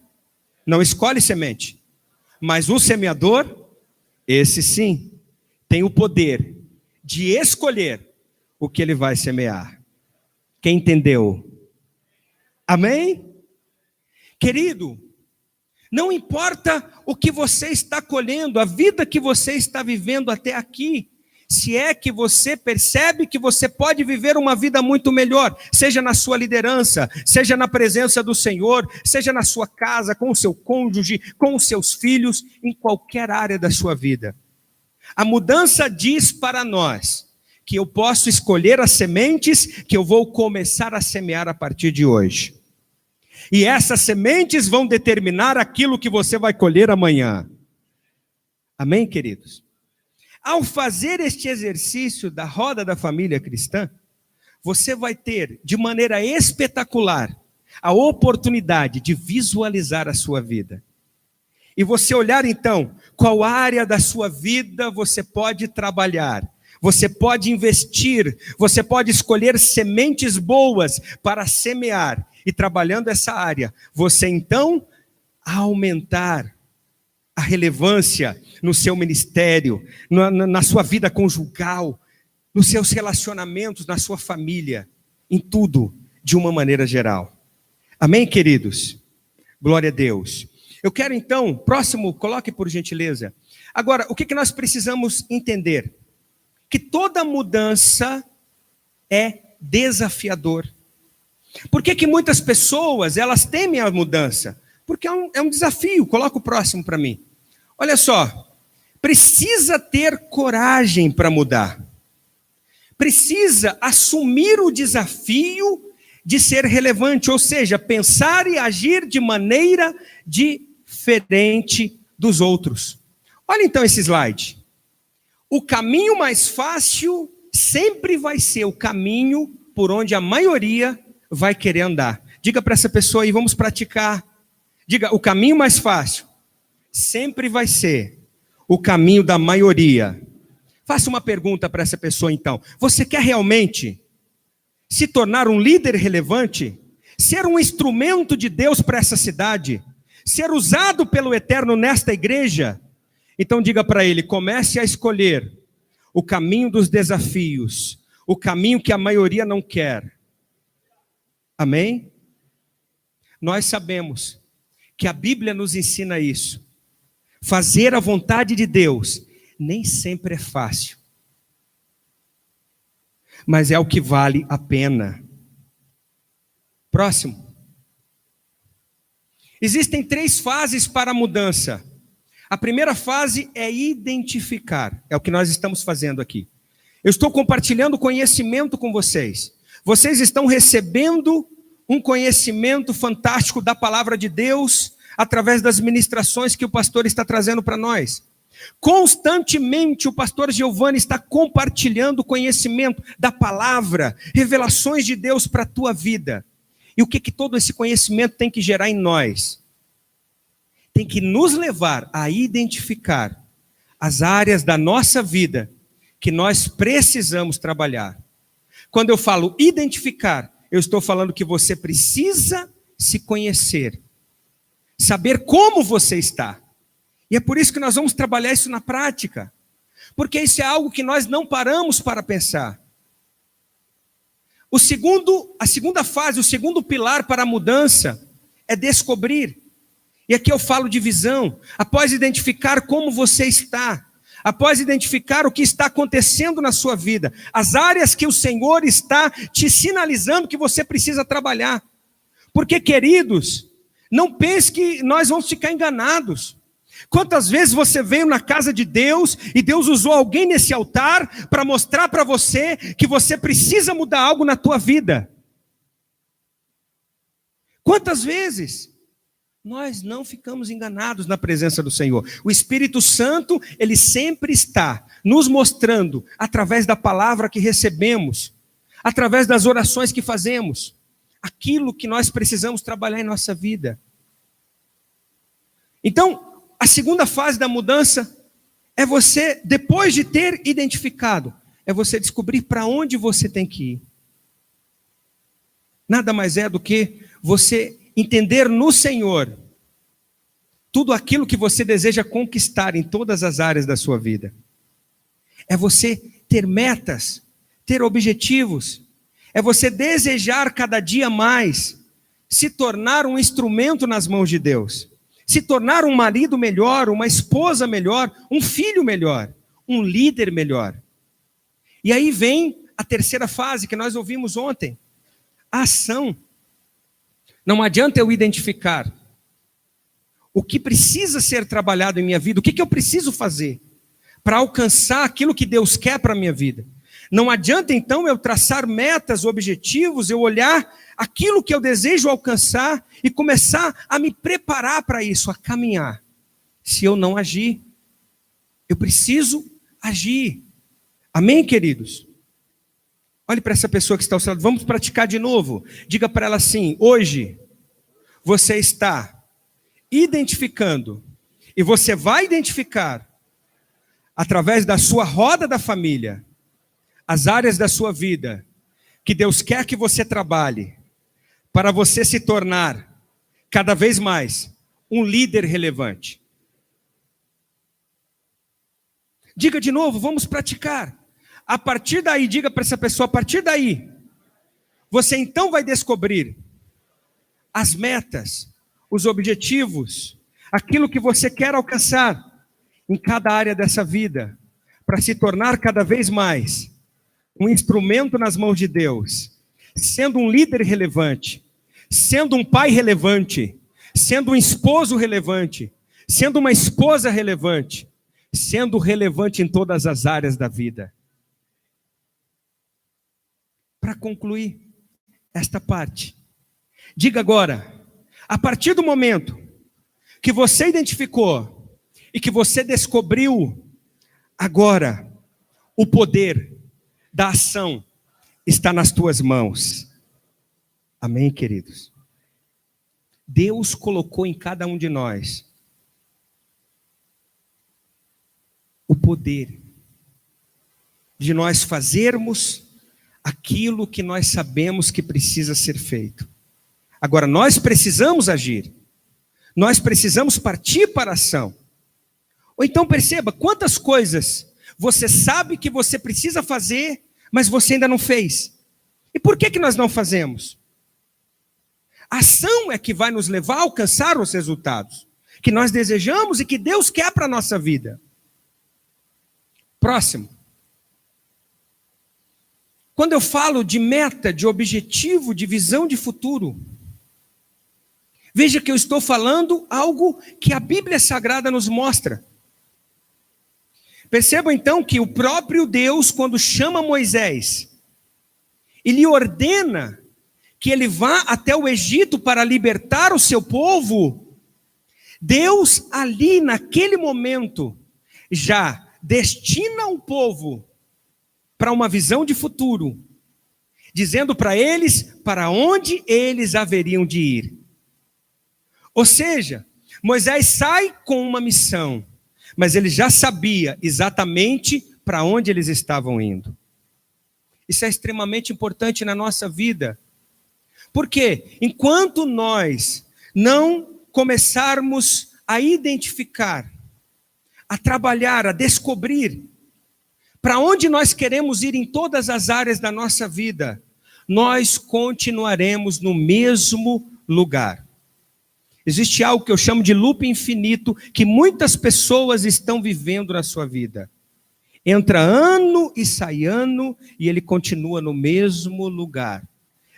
não escolhe semente, mas o semeador, esse sim, tem o poder de escolher o que ele vai semear. Quem entendeu? Amém? Querido, não importa o que você está colhendo, a vida que você está vivendo até aqui, se é que você percebe que você pode viver uma vida muito melhor, seja na sua liderança, seja na presença do Senhor, seja na sua casa, com o seu cônjuge, com os seus filhos, em qualquer área da sua vida. A mudança diz para nós que eu posso escolher as sementes que eu vou começar a semear a partir de hoje. E essas sementes vão determinar aquilo que você vai colher amanhã. Amém, queridos? Ao fazer este exercício da roda da família cristã, você vai ter, de maneira espetacular, a oportunidade de visualizar a sua vida. E você olhar então, qual área da sua vida você pode trabalhar, você pode investir, você pode escolher sementes boas para semear. E trabalhando essa área, você então aumentar a relevância no seu ministério, na sua vida conjugal, nos seus relacionamentos, na sua família, em tudo, de uma maneira geral. Amém, queridos? Glória a Deus. Eu quero então, próximo, coloque por gentileza. Agora, o que nós precisamos entender? Que toda mudança é desafiador. Por que muitas pessoas, elas temem a mudança? Porque é um desafio. Coloca o próximo para mim. Olha só, precisa ter coragem para mudar. Precisa assumir o desafio de ser relevante, ou seja, pensar e agir de maneira diferente dos outros. Olha então esse slide. O caminho mais fácil sempre vai ser o caminho por onde a maioria vai querer andar. Diga para essa pessoa aí, vamos praticar. Diga, o caminho mais fácil sempre vai ser o caminho da maioria. Faça uma pergunta para essa pessoa então. Você quer realmente se tornar um líder relevante? Ser um instrumento de Deus para essa cidade? Ser usado pelo Eterno nesta igreja? Então diga para ele, comece a escolher o caminho dos desafios, o caminho que a maioria não quer. Amém? Nós sabemos que a Bíblia nos ensina isso. Fazer a vontade de Deus nem sempre é fácil. mas é o que vale a pena. Próximo. Existem 3 fases para a mudança. A primeira fase é identificar. É o que nós estamos fazendo aqui. Eu estou compartilhando conhecimento com vocês. Vocês estão recebendo um conhecimento fantástico da palavra de Deus através das ministrações que o pastor está trazendo para nós. Constantemente o pastor Giovanni está compartilhando conhecimento da palavra, revelações de Deus para a tua vida. E o que todo esse conhecimento tem que gerar em nós? Tem que nos levar a identificar as áreas da nossa vida que nós precisamos trabalhar. Quando eu falo identificar, eu estou falando que você precisa se conhecer, saber como você está. E é por isso que nós vamos trabalhar isso na prática, porque isso é algo que nós não paramos para pensar. A segunda fase, o segundo pilar para a mudança é descobrir. E aqui eu falo de visão. Após identificar como você está, após identificar o que está acontecendo na sua vida, as áreas que o Senhor está te sinalizando que você precisa trabalhar. Porque, queridos, não pense que nós vamos ficar enganados. Quantas vezes você veio na casa de Deus e Deus usou alguém nesse altar para mostrar para você que você precisa mudar algo na tua vida? Quantas vezes? Nós não ficamos enganados na presença do Senhor. O Espírito Santo, ele sempre está nos mostrando, através da palavra que recebemos, através das orações que fazemos, aquilo que nós precisamos trabalhar em nossa vida. Então, a segunda fase da mudança é você, depois de ter identificado, é você descobrir para onde você tem que ir. Nada mais é do que você entender no Senhor tudo aquilo que você deseja conquistar em todas as áreas da sua vida. É você ter metas, ter objetivos, é você desejar cada dia mais se tornar um instrumento nas mãos de Deus. Se tornar um marido melhor, uma esposa melhor, um filho melhor, um líder melhor. E aí vem a terceira fase que nós ouvimos ontem, a ação. Não adianta eu identificar o que precisa ser trabalhado em minha vida, o que eu preciso fazer para alcançar aquilo que Deus quer para a minha vida. Não adianta então eu traçar metas, objetivos, eu olhar aquilo que eu desejo alcançar e começar a me preparar para isso, a caminhar. Se eu não agir, eu preciso agir. Amém, queridos? Olhe para essa pessoa que está ao seu lado, vamos praticar de novo. Diga para ela assim: hoje você está identificando, e você vai identificar, através da sua roda da família, as áreas da sua vida que Deus quer que você trabalhe, para você se tornar cada vez mais um líder relevante. Diga de novo, vamos praticar. A partir daí, diga para essa pessoa, a partir daí, você então vai descobrir as metas, os objetivos, aquilo que você quer alcançar em cada área dessa vida, para se tornar cada vez mais um instrumento nas mãos de Deus, sendo um líder relevante, sendo um pai relevante, sendo um esposo relevante, sendo uma esposa relevante, sendo relevante em todas as áreas da vida. Para concluir esta parte, diga agora, a partir do momento que você identificou e que você descobriu, agora o poder da ação está nas tuas mãos. Amém, queridos? Deus colocou em cada um de nós o poder de nós fazermos aquilo que nós sabemos que precisa ser feito. Agora, nós precisamos agir. Nós precisamos partir para a ação. Ou então perceba quantas coisas você sabe que você precisa fazer, mas você ainda não fez. E por que nós não fazemos? A ação é que vai nos levar a alcançar os resultados que nós desejamos e que Deus quer para a nossa vida. Próximo. Quando eu falo de meta, de objetivo, de visão de futuro, veja que eu estou falando algo que a Bíblia Sagrada nos mostra. Percebam então que o próprio Deus, quando chama Moisés, ele ordena que ele vá até o Egito para libertar o seu povo. Deus ali naquele momento já destina o povo para uma visão de futuro, dizendo para eles para onde eles haveriam de ir. Ou seja, Moisés sai com uma missão, mas ele já sabia exatamente para onde eles estavam indo. Isso é extremamente importante na nossa vida. Porque enquanto nós não começarmos a identificar, a trabalhar, a descobrir para onde nós queremos ir em todas as áreas da nossa vida, nós continuaremos no mesmo lugar. Existe algo que eu chamo de loop infinito, que muitas pessoas estão vivendo na sua vida. Entra ano e sai ano, e ele continua no mesmo lugar.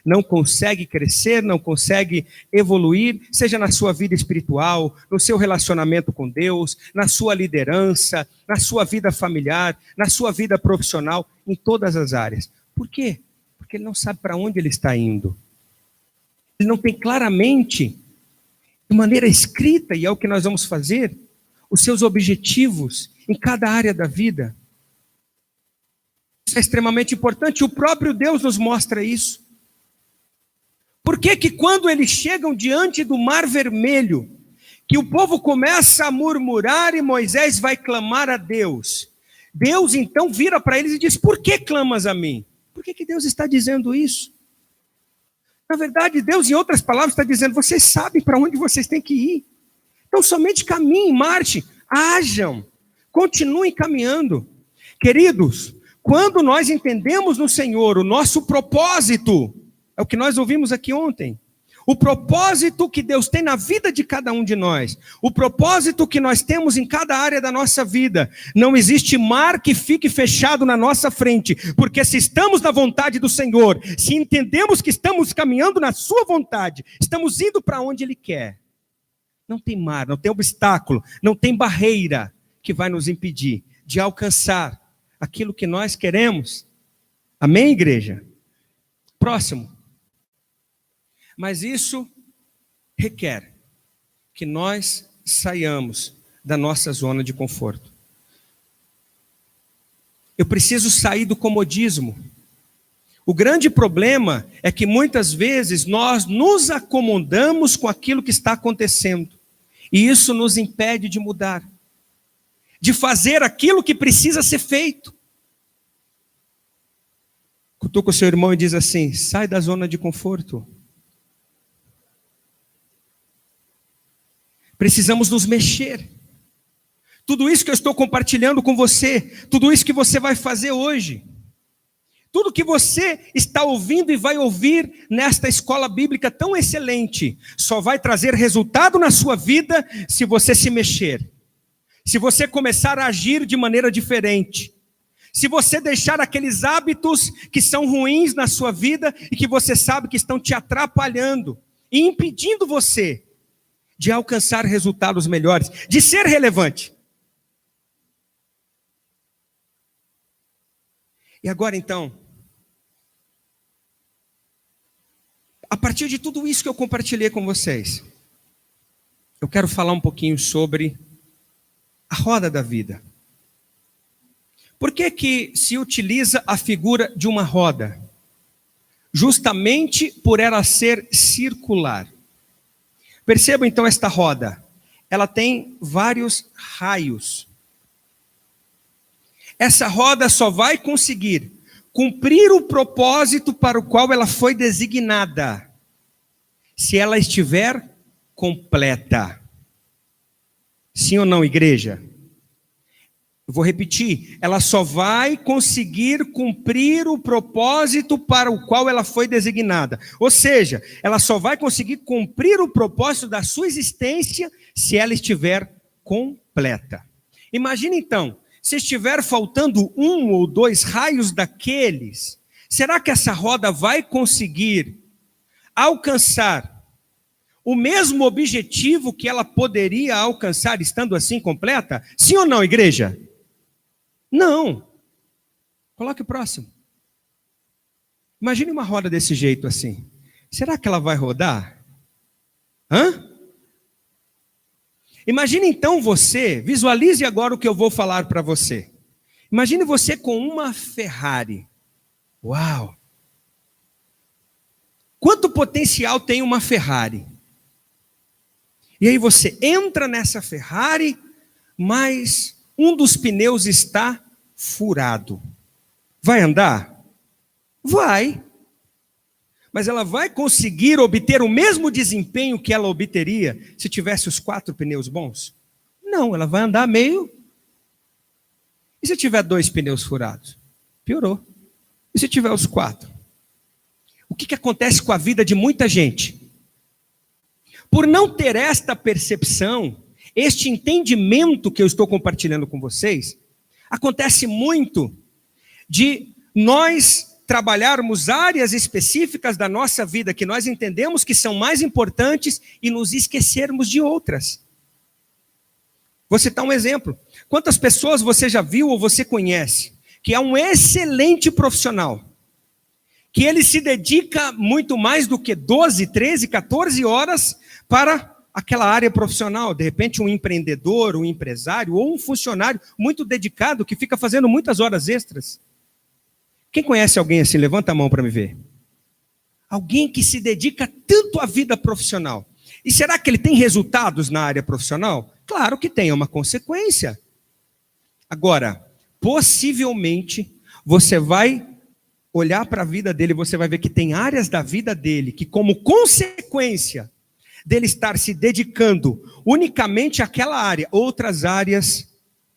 Não consegue crescer, não consegue evoluir, seja na sua vida espiritual, no seu relacionamento com Deus, na sua liderança, na sua vida familiar, na sua vida profissional, em todas as áreas. Por quê? Porque ele não sabe para onde ele está indo. Ele não tem claramente, de maneira escrita, e é o que nós vamos fazer, os seus objetivos em cada área da vida. Isso é extremamente importante, o próprio Deus nos mostra isso. Por que que quando eles chegam diante do Mar Vermelho, que o povo começa a murmurar e Moisés vai clamar a Deus, Deus então vira para eles e diz: por que clamas a mim? Por que que Deus está dizendo isso? Na verdade, Deus, em outras palavras, está dizendo: vocês sabem para onde vocês têm que ir. Então somente caminhem, marchem, ajam, continuem caminhando. Queridos, quando nós entendemos no Senhor o nosso propósito, é o que nós ouvimos aqui ontem. O propósito que Deus tem na vida de cada um de nós. O propósito que nós temos em cada área da nossa vida. Não existe mar que fique fechado na nossa frente. Porque se estamos na vontade do Senhor, se entendemos que estamos caminhando na sua vontade, estamos indo para onde Ele quer. Não tem mar, não tem obstáculo, não tem barreira que vai nos impedir de alcançar aquilo que nós queremos. Amém, igreja? Próximo. Mas isso requer que nós saiamos da nossa zona de conforto. Eu preciso sair do comodismo. O grande problema é que muitas vezes nós nos acomodamos com aquilo que está acontecendo. E isso nos impede de mudar, de fazer aquilo que precisa ser feito. Cutuca o seu irmão e diz assim: sai da zona de conforto. Precisamos nos mexer. Tudo isso que eu estou compartilhando com você, tudo isso que você vai fazer hoje, tudo que você está ouvindo e vai ouvir nesta escola bíblica tão excelente, só vai trazer resultado na sua vida se você se mexer. Se você começar a agir de maneira diferente. Se você deixar aqueles hábitos que são ruins na sua vida e que você sabe que estão te atrapalhando e impedindo você de alcançar resultados melhores, de ser relevante. E agora então, a partir de tudo isso que eu compartilhei com vocês, eu quero falar um pouquinho sobre a roda da vida. Por que que se utiliza a figura de uma roda? Justamente por ela ser circular. Percebam então esta roda. Ela tem vários raios. Essa roda só vai conseguir cumprir o propósito para o qual ela foi designada, se ela estiver completa. Sim ou não, igreja? Eu vou repetir, ela só vai conseguir cumprir o propósito para o qual ela foi designada. Ou seja, ela só vai conseguir cumprir o propósito da sua existência se ela estiver completa. Imagine então, se estiver faltando 1 ou 2 raios daqueles, será que essa roda vai conseguir alcançar o mesmo objetivo que ela poderia alcançar estando assim completa? Sim ou não, igreja? Não. Coloque o próximo. Imagine uma roda desse jeito assim. Será que ela vai rodar? Imagine então você, visualize agora o que eu vou falar para você. Imagine você com uma Ferrari. Uau! Quanto potencial tem uma Ferrari? E aí você entra nessa Ferrari, mas um dos pneus está furado. Vai andar? Vai. Mas ela vai conseguir obter o mesmo desempenho que ela obteria se tivesse os 4 pneus bons? Não, ela vai andar meio. E se tiver 2 pneus furados? Piorou. E se tiver os 4? O que acontece com a vida de muita gente? Por não ter esta percepção, este entendimento que eu estou compartilhando com vocês, acontece muito de nós trabalharmos áreas específicas da nossa vida que nós entendemos que são mais importantes e nos esquecermos de outras. Vou citar um exemplo. Quantas pessoas você já viu ou você conhece que é um excelente profissional, que ele se dedica muito mais do que 12, 13, 14 horas para aquela área profissional? De repente um empreendedor, um empresário ou um funcionário muito dedicado que fica fazendo muitas horas extras. Quem conhece alguém assim? Levanta a mão para me ver. Alguém que se dedica tanto à vida profissional. E será que ele tem resultados na área profissional? Claro que tem, é uma consequência. Agora, possivelmente, você vai olhar para a vida dele e você vai ver que tem áreas da vida dele que, como consequência dele estar se dedicando unicamente àquela área, outras áreas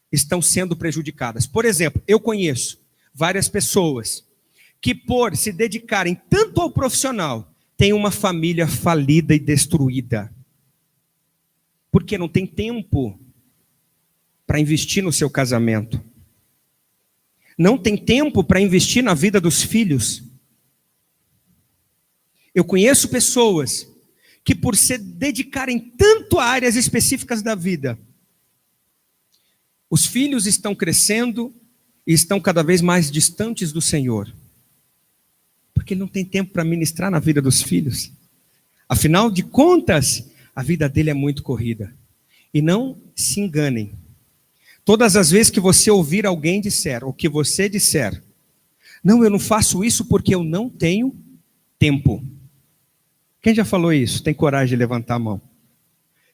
estão sendo prejudicadas. Por exemplo, eu conheço várias pessoas que, por se dedicarem tanto ao profissional, têm uma família falida e destruída. Porque não tem tempo para investir no seu casamento. Não tem tempo para investir na vida dos filhos. Eu conheço pessoas que, por se dedicarem tanto a áreas específicas da vida, os filhos estão crescendo e estão cada vez mais distantes do Senhor. Porque ele não tem tempo para ministrar na vida dos filhos. Afinal de contas, a vida dele é muito corrida. E não se enganem. Todas as vezes que você ouvir alguém disser, ou que você disser, não, eu não faço isso porque eu não tenho tempo. Quem já falou isso? Tem coragem de levantar a mão?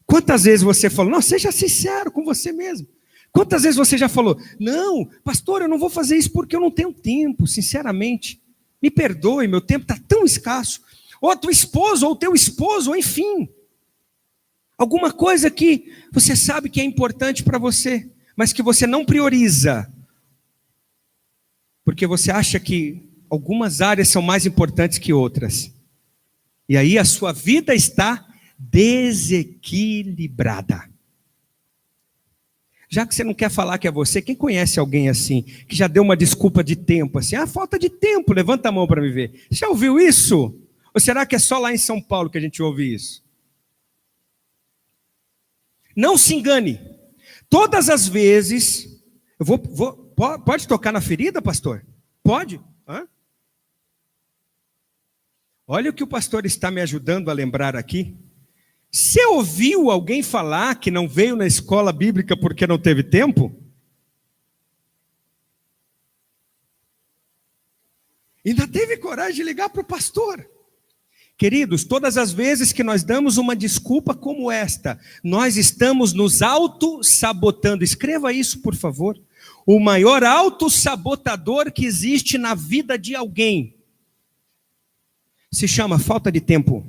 Quantas vezes você falou, não, seja sincero com você mesmo. Quantas vezes você já falou, não, pastor, eu não vou fazer isso porque eu não tenho tempo, sinceramente. Me perdoe, meu tempo está tão escasso. Ou a tua esposa, ou o teu esposo, ou enfim. Alguma coisa que você sabe que é importante para você, mas que você não prioriza. Porque você acha que algumas áreas são mais importantes que outras. E aí a sua vida está desequilibrada. Já que você não quer falar que é você, quem conhece alguém assim, que já deu uma desculpa de tempo, assim, falta de tempo, levanta a mão para me ver. Já ouviu isso? Ou será que é só lá em São Paulo que a gente ouve isso? Não se engane. Todas as vezes, pode tocar na ferida, pastor? Pode? Olha o que o pastor está me ajudando a lembrar aqui. Você ouviu alguém falar que não veio na escola bíblica porque não teve tempo? Ainda teve coragem de ligar para o pastor. Queridos, todas as vezes que nós damos uma desculpa como esta, nós estamos nos auto-sabotando. Escreva isso, por favor. O maior auto-sabotador que existe na vida de alguém se chama falta de tempo.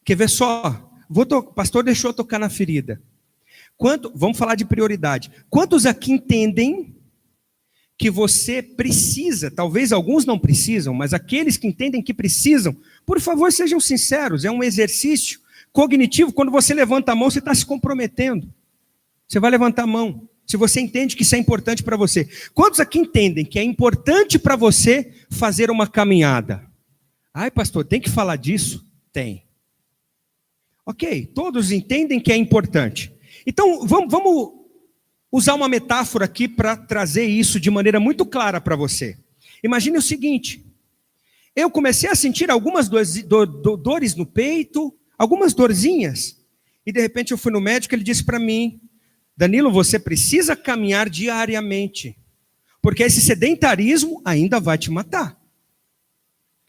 Quer ver só? O pastor deixou eu tocar na ferida. Vamos falar de prioridade. Quantos aqui entendem que você precisa, talvez alguns não precisam, mas aqueles que entendem que precisam, por favor, sejam sinceros, é um exercício cognitivo. Quando você levanta a mão, você está se comprometendo. Você vai levantar a mão. Se você entende que isso é importante para você. Quantos aqui entendem que é importante para você fazer uma caminhada? Ai, pastor, tem que falar disso? Tem. Ok, todos entendem que é importante. Então, vamos usar uma metáfora aqui para trazer isso de maneira muito clara para você. Imagine o seguinte: eu comecei a sentir algumas dores no peito, algumas dorzinhas, e de repente eu fui no médico e ele disse para mim: Danilo, você precisa caminhar diariamente, porque esse sedentarismo ainda vai te matar.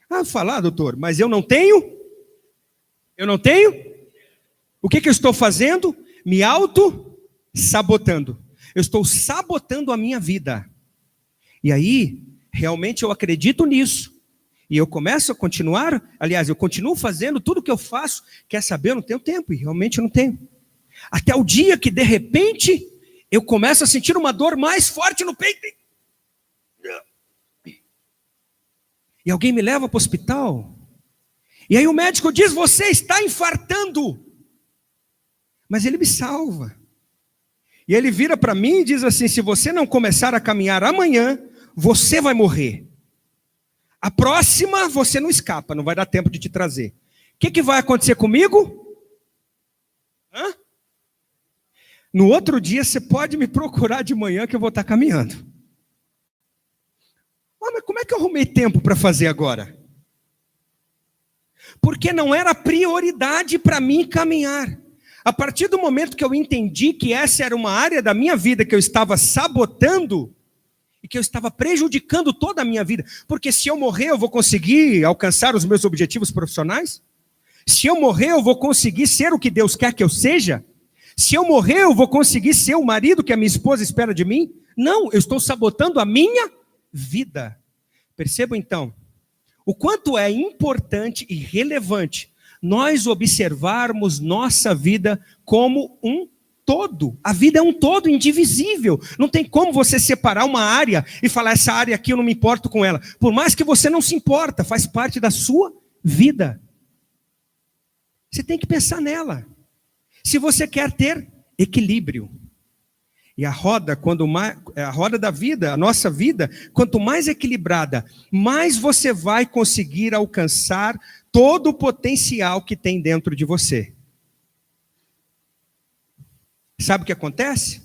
Ah, falar, doutor, mas eu não tenho? Eu não tenho? O que eu estou fazendo? Me auto-sabotando. Eu estou sabotando a minha vida. E aí, realmente eu acredito nisso. E eu começo a continuar, aliás, eu continuo fazendo tudo que eu faço. Quer saber? Eu não tenho tempo, e realmente eu não tenho. Até o dia que, de repente, eu começo a sentir uma dor mais forte no peito. E alguém me leva para o hospital. E aí o médico diz: você está infartando. Mas ele me salva. E ele vira para mim e diz assim: se você não começar a caminhar amanhã, você vai morrer. A próxima você não escapa, não vai dar tempo de te trazer. O que vai acontecer comigo? Hã? No outro dia você pode me procurar de manhã que eu vou estar caminhando. Ah, mas como é que eu arrumei tempo para fazer agora? Porque não era prioridade para mim caminhar. A partir do momento que eu entendi que essa era uma área da minha vida que eu estava sabotando e que eu estava prejudicando toda a minha vida, porque se eu morrer eu vou conseguir alcançar os meus objetivos profissionais? Se eu morrer eu vou conseguir ser o que Deus quer que eu seja? Se eu morrer eu vou conseguir ser o marido que a minha esposa espera de mim? Não, eu estou sabotando a minha vida. Percebam então, o quanto é importante e relevante nós observarmos nossa vida como um todo. A vida é um todo indivisível. Não tem como você separar uma área e falar: essa área aqui eu não me importo com ela. Por mais que você não se importa, faz parte da sua vida. Você tem que pensar nela. Se você quer ter equilíbrio. E a roda da vida, a nossa vida, quanto mais equilibrada, mais você vai conseguir alcançar todo o potencial que tem dentro de você. Sabe o que acontece?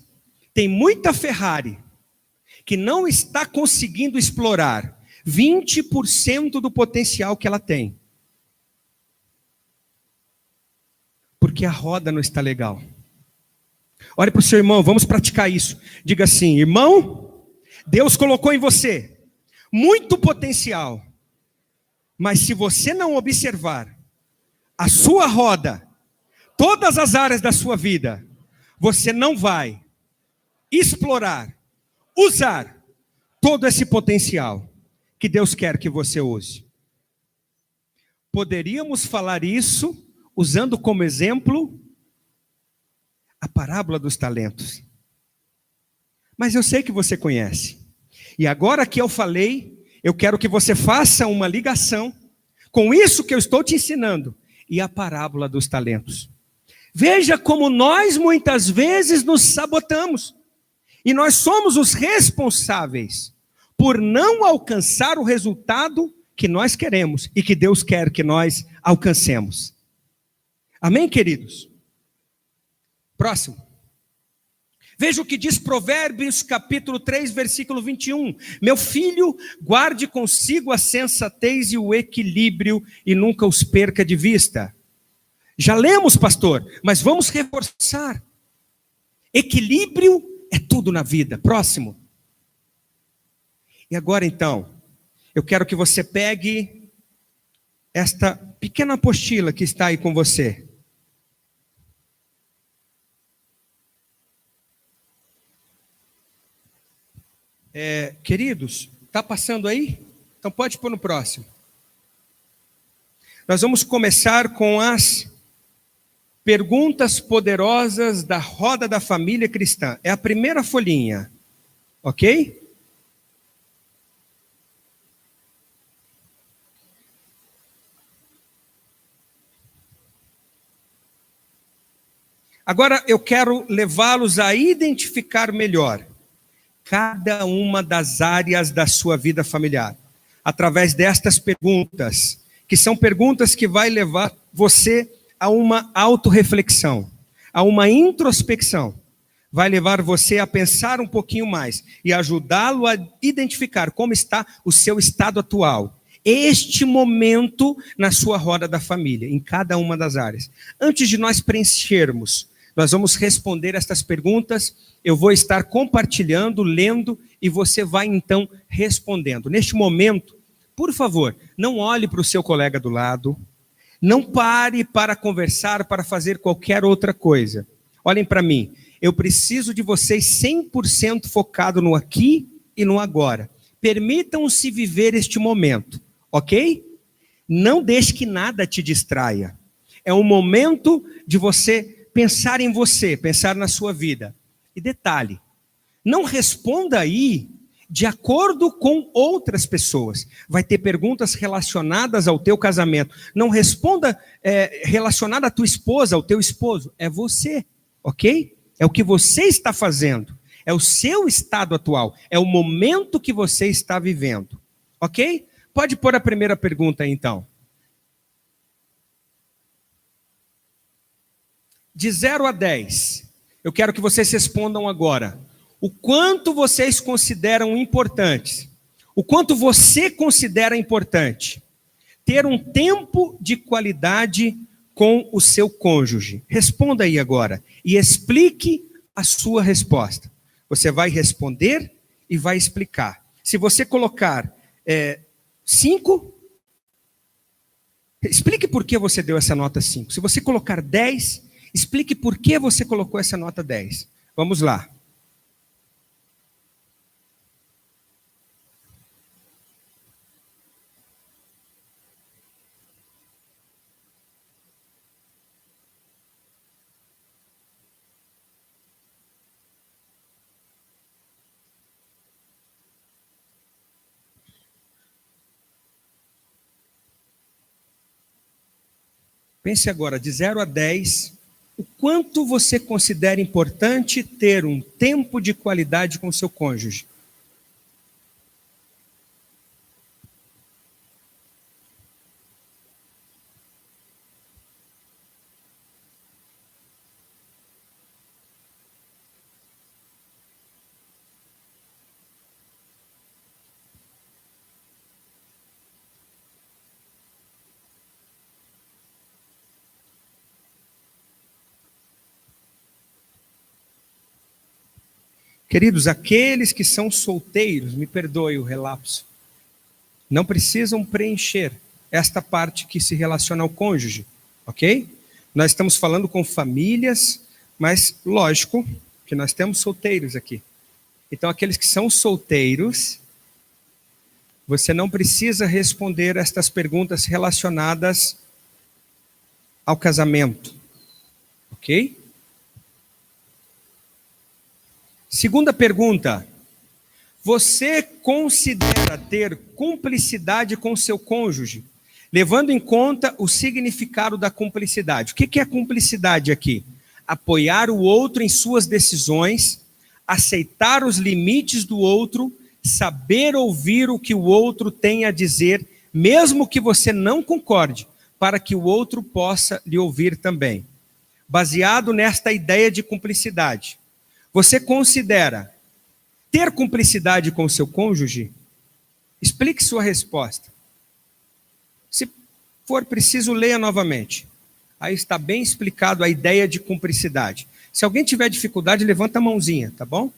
Tem muita Ferrari que não está conseguindo explorar 20% do potencial que ela tem. Porque a roda não está legal. Olhe para o seu irmão, vamos praticar isso. Diga assim: irmão, Deus colocou em você muito potencial, mas se você não observar a sua roda, todas as áreas da sua vida, você não vai explorar, usar todo esse potencial que Deus quer que você use. Poderíamos falar isso usando como exemplo a parábola dos talentos. Mas eu sei que você conhece. E agora que eu falei, eu quero que você faça uma ligação com isso que eu estou te ensinando e a parábola dos talentos. Veja como nós muitas vezes nos sabotamos. E nós somos os responsáveis por não alcançar o resultado que nós queremos e que Deus quer que nós alcancemos. Amém, queridos? Próximo. Veja o que diz Provérbios capítulo 3, versículo 21. Meu filho, guarde consigo a sensatez e o equilíbrio e nunca os perca de vista. Já lemos, pastor, mas vamos reforçar. Equilíbrio é tudo na vida. Próximo. E agora então, eu quero que você pegue esta pequena apostila que está aí com você. Queridos, está passando aí? Então pode pôr no próximo. Nós vamos começar com as perguntas poderosas da roda da família cristã. É a primeira folhinha, ok? Agora eu quero levá-los a identificar melhor cada uma das áreas da sua vida familiar, através destas perguntas, que são perguntas que vai levar você a uma autorreflexão, a uma introspecção. Vai levar você a pensar um pouquinho mais e ajudá-lo a identificar como está o seu estado atual. Este momento na sua roda da família, em cada uma das áreas. Antes de nós preenchermos, nós vamos responder estas perguntas. Eu vou estar compartilhando, lendo, e você vai então respondendo. Neste momento, por favor, não olhe para o seu colega do lado, não pare para conversar, para fazer qualquer outra coisa. Olhem para mim. Eu preciso de vocês 100% focado no aqui e no agora. Permitam-se viver este momento, ok? Não deixe que nada te distraia. É um momento de você pensar em você, pensar na sua vida. E detalhe, não responda aí de acordo com outras pessoas. Vai ter perguntas relacionadas ao teu casamento. Não responda relacionada à tua esposa, ao teu esposo. É você, ok? É o que você está fazendo, é o seu estado atual, é o momento que você está vivendo, ok? Pode pôr a primeira pergunta aí, então. De 0 a 10, eu quero que vocês respondam agora. O quanto vocês consideram importantes, o quanto você considera importante ter um tempo de qualidade com o seu cônjuge. Responda aí agora e explique a sua resposta. Você vai responder e vai explicar. Se você colocar 5, explique por que você deu essa nota 5. Se você colocar 10, explique por que você colocou essa nota 10. Vamos lá. Pense agora, de 0 a 10, o quanto você considera importante ter um tempo de qualidade com o seu cônjuge. Queridos, aqueles que são solteiros, me perdoe o relapso, não precisam preencher esta parte que se relaciona ao cônjuge, ok? Nós estamos falando com famílias, mas lógico que nós temos solteiros aqui. Então, aqueles que são solteiros, você não precisa responder estas perguntas relacionadas ao casamento, ok? Segunda pergunta. Você considera ter cumplicidade com seu cônjuge, levando em conta o significado da cumplicidade? O que é cumplicidade aqui? Apoiar o outro em suas decisões, aceitar os limites do outro, saber ouvir o que o outro tem a dizer, mesmo que você não concorde, para que o outro possa lhe ouvir também. Baseado nesta ideia de cumplicidade, você considera ter cumplicidade com o seu cônjuge? Explique sua resposta. Se for preciso, leia novamente. Aí está bem explicado a ideia de cumplicidade. Se alguém tiver dificuldade, levanta a mãozinha, tá bom?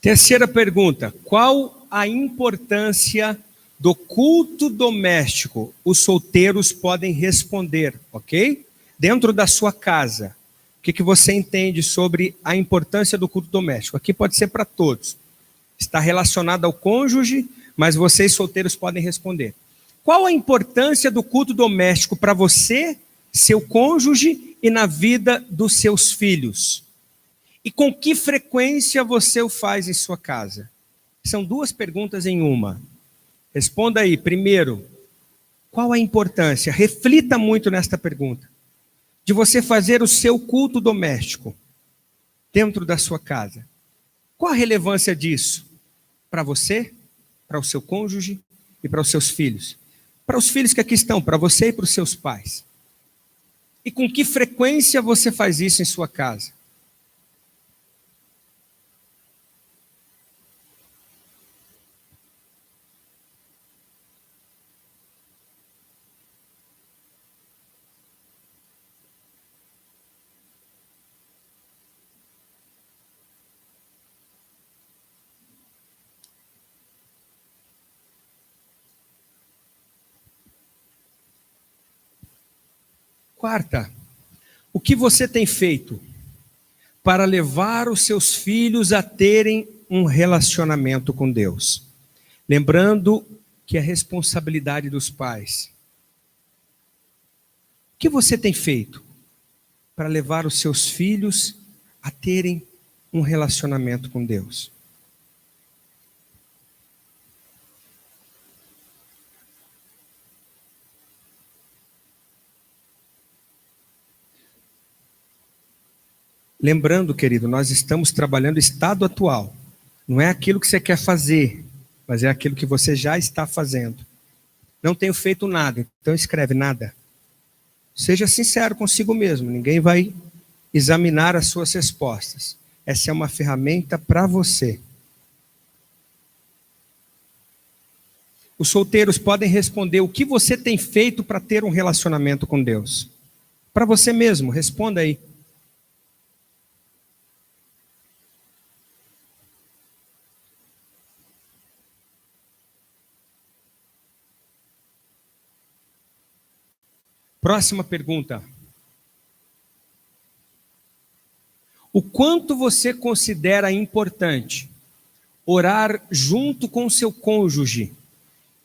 Terceira pergunta: qual a importância do culto doméstico? Os solteiros podem responder, ok? Dentro da sua casa, o que você entende sobre a importância do culto doméstico? Aqui pode ser para todos. Está relacionado ao cônjuge, mas vocês solteiros podem responder. Qual a importância do culto doméstico para você, seu cônjuge e na vida dos seus filhos? E com que frequência você o faz em sua casa? São duas perguntas em uma. Responda aí. Primeiro, qual a importância? Reflita muito nesta pergunta. De você fazer o seu culto doméstico dentro da sua casa. Qual a relevância disso? Para você, para o seu cônjuge e para os seus filhos. Para os filhos que aqui estão, para você e para os seus pais. E com que frequência você faz isso em sua casa? Quarta, o que você tem feito para levar os seus filhos a terem um relacionamento com Deus? Lembrando que é responsabilidade dos pais. O que você tem feito para levar os seus filhos a terem um relacionamento com Deus? Lembrando, querido, nós estamos trabalhando estado atual. Não é aquilo que você quer fazer, mas é aquilo que você já está fazendo. Não tenho feito nada, então escreve nada. Seja sincero consigo mesmo, ninguém vai examinar as suas respostas. Essa é uma ferramenta para você. Os solteiros podem responder o que você tem feito para ter um relacionamento com Deus. Para você mesmo, responda aí. Próxima pergunta. O quanto você considera importante orar junto com o seu cônjuge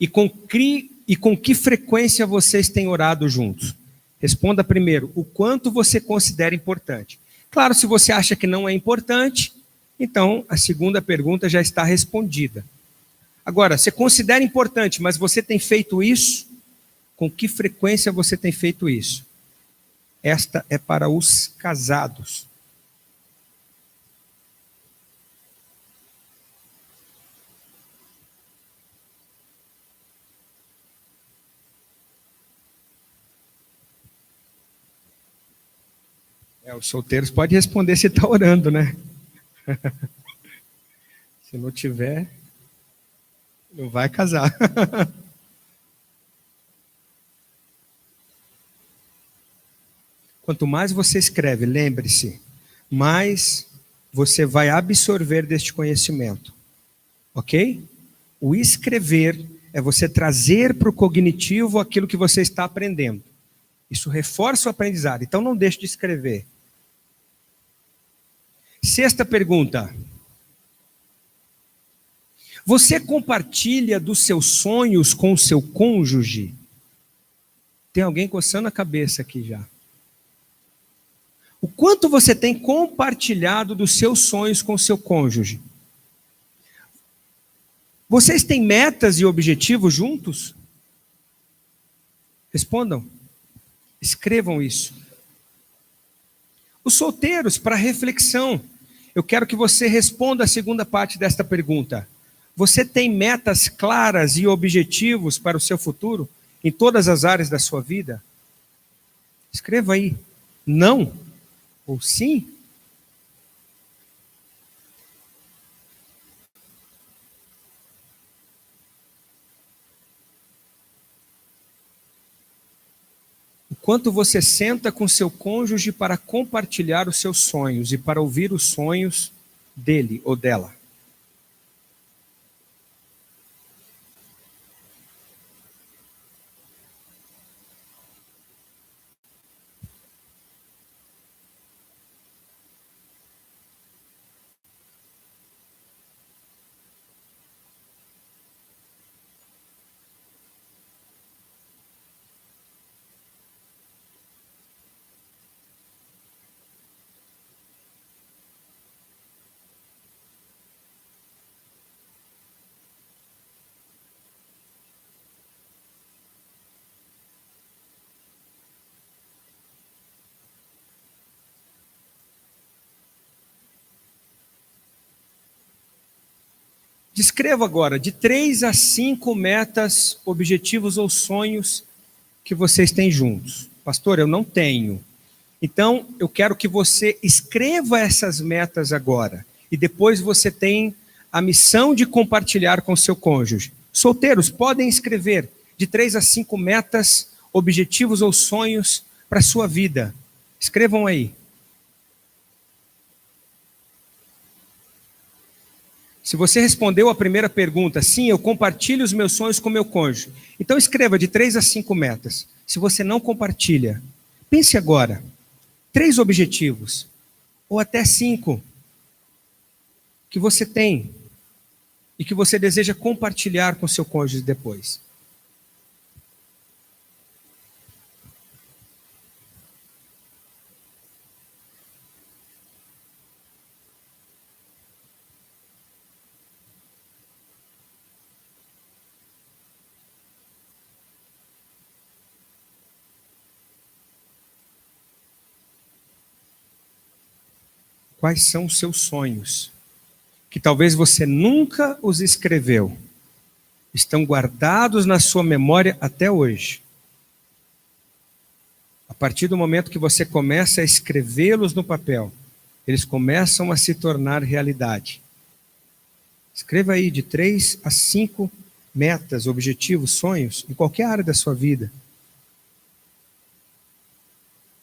e com que frequência vocês têm orado juntos? Responda primeiro, o quanto você considera importante. Claro, se você acha que não é importante, então a segunda pergunta já está respondida. Agora, você considera importante, mas você tem feito isso? Com que frequência você tem feito isso? Esta é para os casados. Os solteiros podem responder se está orando, né? Se não tiver, não vai casar. Quanto mais você escreve, lembre-se, mais você vai absorver deste conhecimento. Ok? O escrever é você trazer para o cognitivo aquilo que você está aprendendo. Isso reforça o aprendizado. Então não deixe de escrever. Sexta pergunta. Você compartilha dos seus sonhos com o seu cônjuge? Tem alguém coçando a cabeça aqui já. O quanto você tem compartilhado dos seus sonhos com o seu cônjuge? Vocês têm metas e objetivos juntos? Respondam. Escrevam isso. Os solteiros, para reflexão, eu quero que você responda a segunda parte desta pergunta. Você tem metas claras e objetivos para o seu futuro em todas as áreas da sua vida? Escreva aí. Não ou sim? Quanto você senta com seu cônjuge para compartilhar os seus sonhos e para ouvir os sonhos dele ou dela? Descreva agora de 3 a 5 metas, objetivos ou sonhos que vocês têm juntos. Pastor, eu não tenho. Então, eu quero que você escreva essas metas agora. E depois você tem a missão de compartilhar com seu cônjuge. Solteiros, podem escrever de 3 a 5 metas, objetivos ou sonhos para a sua vida. Escrevam aí. Se você respondeu a primeira pergunta, sim, eu compartilho os meus sonhos com meu cônjuge. Então escreva de 3 a 5 metas. Se você não compartilha, pense agora. 3 objetivos, ou até 5, que você tem e que você deseja compartilhar com seu cônjuge depois. Quais são os seus sonhos? Que talvez você nunca os escreveu. Estão guardados na sua memória até hoje. A partir do momento que você começa a escrevê-los no papel, eles começam a se tornar realidade. Escreva aí de 3 a 5 metas, objetivos, sonhos, em qualquer área da sua vida.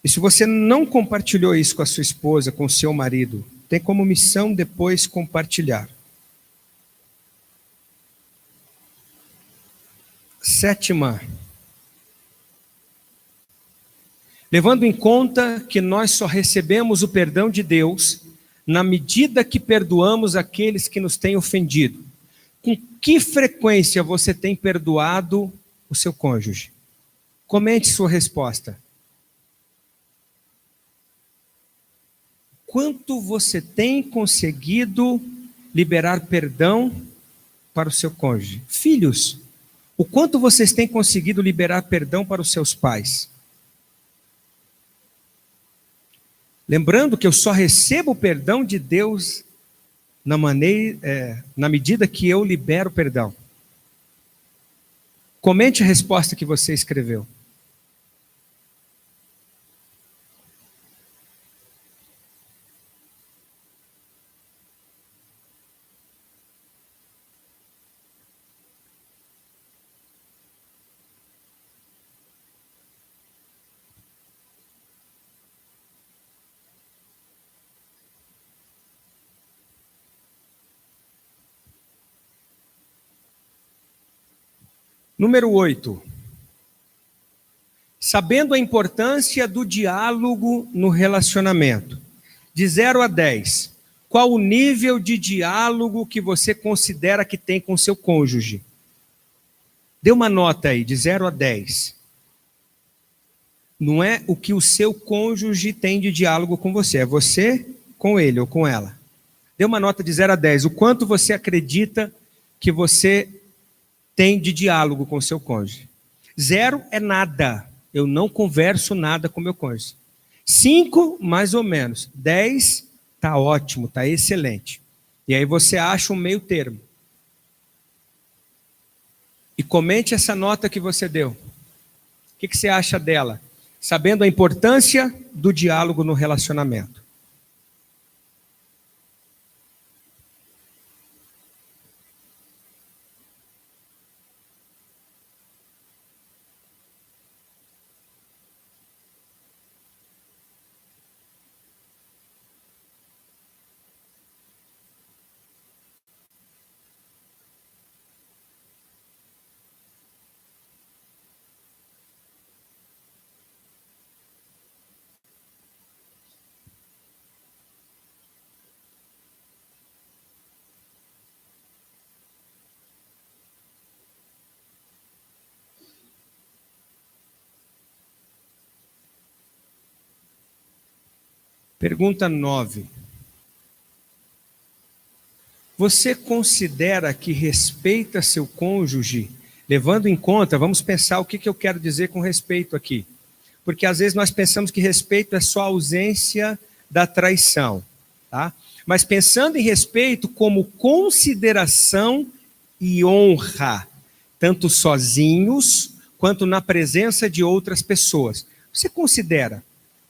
E se você não compartilhou isso com a sua esposa, com o seu marido, tem como missão depois compartilhar. 7ª. Levando em conta que nós só recebemos o perdão de Deus na medida que perdoamos aqueles que nos têm ofendido. Com que frequência você tem perdoado o seu cônjuge? Comente sua resposta. Quanto você tem conseguido liberar perdão para o seu cônjuge? Filhos, o quanto vocês têm conseguido liberar perdão para os seus pais? Lembrando que eu só recebo o perdão de Deus na medida que eu libero perdão. Comente a resposta que você escreveu. Número 8. Sabendo a importância do diálogo no relacionamento. De 0 a 10, qual o nível de diálogo que você considera que tem com seu cônjuge? Dê uma nota aí, de 0 a 10. Não é o que o seu cônjuge tem de diálogo com você, é você com ele ou com ela. Dê uma nota de 0 a 10, o quanto você acredita que você tem de diálogo com o seu cônjuge. 0 é nada. Eu não converso nada com meu cônjuge. 5, mais ou menos. 10, tá ótimo, tá excelente. E aí você acha um meio termo. E comente essa nota que você deu. O que você acha dela? Sabendo a importância do diálogo no relacionamento. Pergunta 9. Você considera que respeita seu cônjuge, levando em conta, vamos pensar o que eu quero dizer com respeito aqui. Porque às vezes nós pensamos que respeito é só a ausência da traição. tá? Mas pensando em respeito como consideração e honra, tanto sozinhos quanto na presença de outras pessoas. Você considera,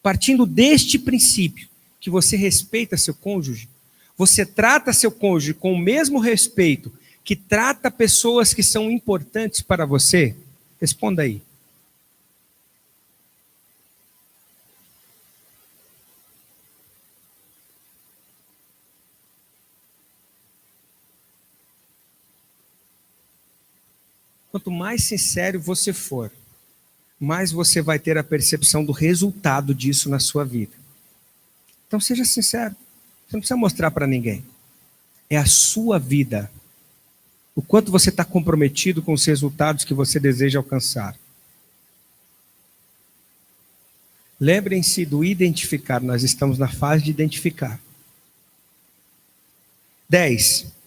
partindo deste princípio, que você respeita seu cônjuge? Você trata seu cônjuge com o mesmo respeito que trata pessoas que são importantes para você? Responda aí. Quanto mais sincero você for, mais você vai ter a percepção do resultado disso na sua vida. Então seja sincero. Você não precisa mostrar para ninguém. É a sua vida. O quanto você está comprometido com os resultados que você deseja alcançar. Lembrem-se do identificar. Nós estamos na fase de identificar. 10.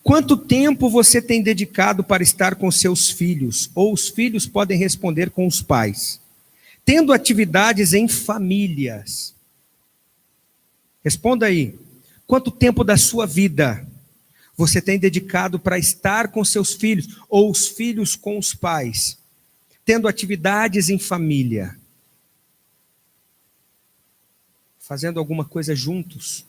Quanto tempo você tem dedicado para estar com seus filhos? Ou os filhos podem responder com os pais. Tendo atividades em famílias. Responda aí. Quanto tempo da sua vida você tem dedicado para estar com seus filhos? Ou os filhos com os pais? Tendo atividades em família. Fazendo alguma coisa juntos.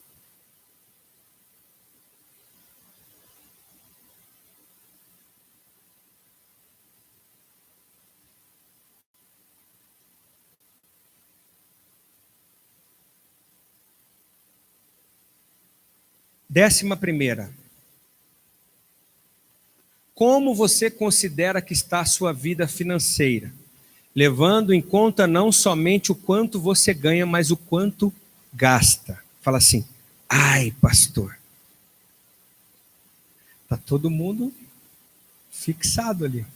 Décima primeira. Como você considera que está a sua vida financeira? Levando em conta não somente o quanto você ganha, mas o quanto gasta. Fala assim, ai pastor, está todo mundo fixado ali.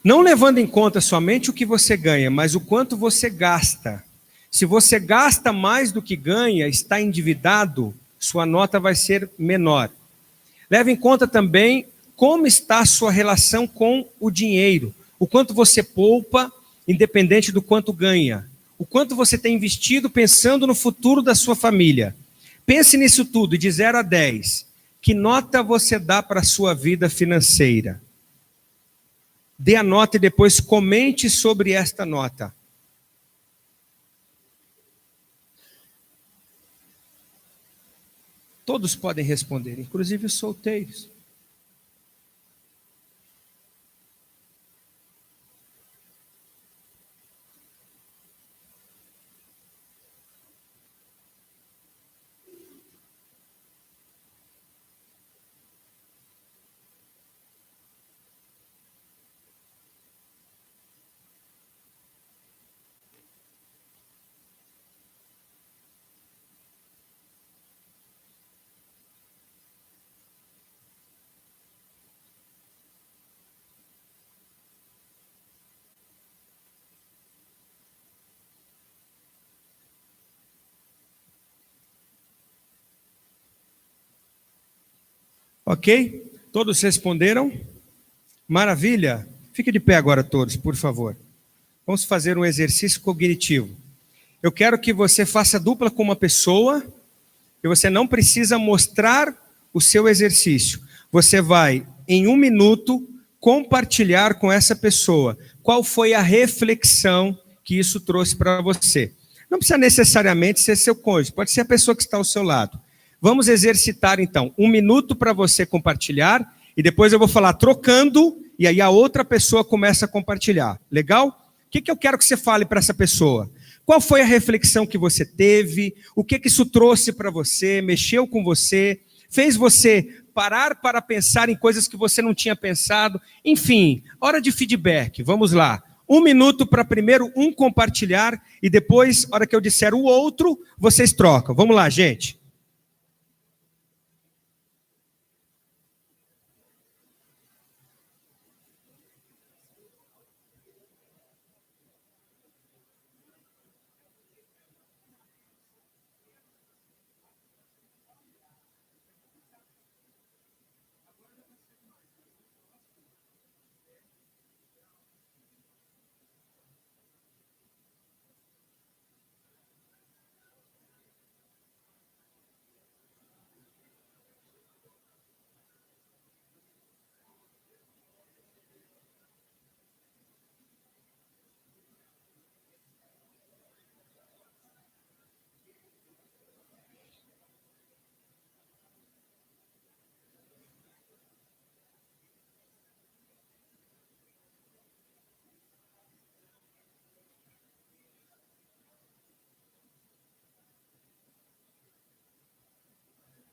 Não levando em conta somente o que você ganha, mas o quanto você gasta. Se você gasta mais do que ganha, está endividado, sua nota vai ser menor. Leve em conta também como está a sua relação com o dinheiro. O quanto você poupa, independente do quanto ganha. O quanto você tem investido pensando no futuro da sua família. Pense nisso tudo, de 0 a 10. Que nota você dá para a sua vida financeira? Dê a nota e depois comente sobre esta nota. Todos podem responder, inclusive os solteiros. Ok? Todos responderam? Maravilha. Fique de pé agora todos, por favor. Vamos fazer um exercício cognitivo. Eu quero que você faça dupla com uma pessoa e você não precisa mostrar o seu exercício. Você vai, em 1 minuto, compartilhar com essa pessoa qual foi a reflexão que isso trouxe para você. Não precisa necessariamente ser seu cônjuge, pode ser a pessoa que está ao seu lado. Vamos exercitar então 1 minuto para você compartilhar e depois eu vou falar trocando e aí a outra pessoa começa a compartilhar. Legal? O que eu quero que você fale para essa pessoa? Qual foi a reflexão que você teve? O que isso trouxe para você? Mexeu com você? Fez você parar para pensar em coisas que você não tinha pensado? Enfim, hora de feedback. Vamos lá. 1 minuto para primeiro um compartilhar e depois, hora que eu disser o outro, vocês trocam. Vamos lá, gente.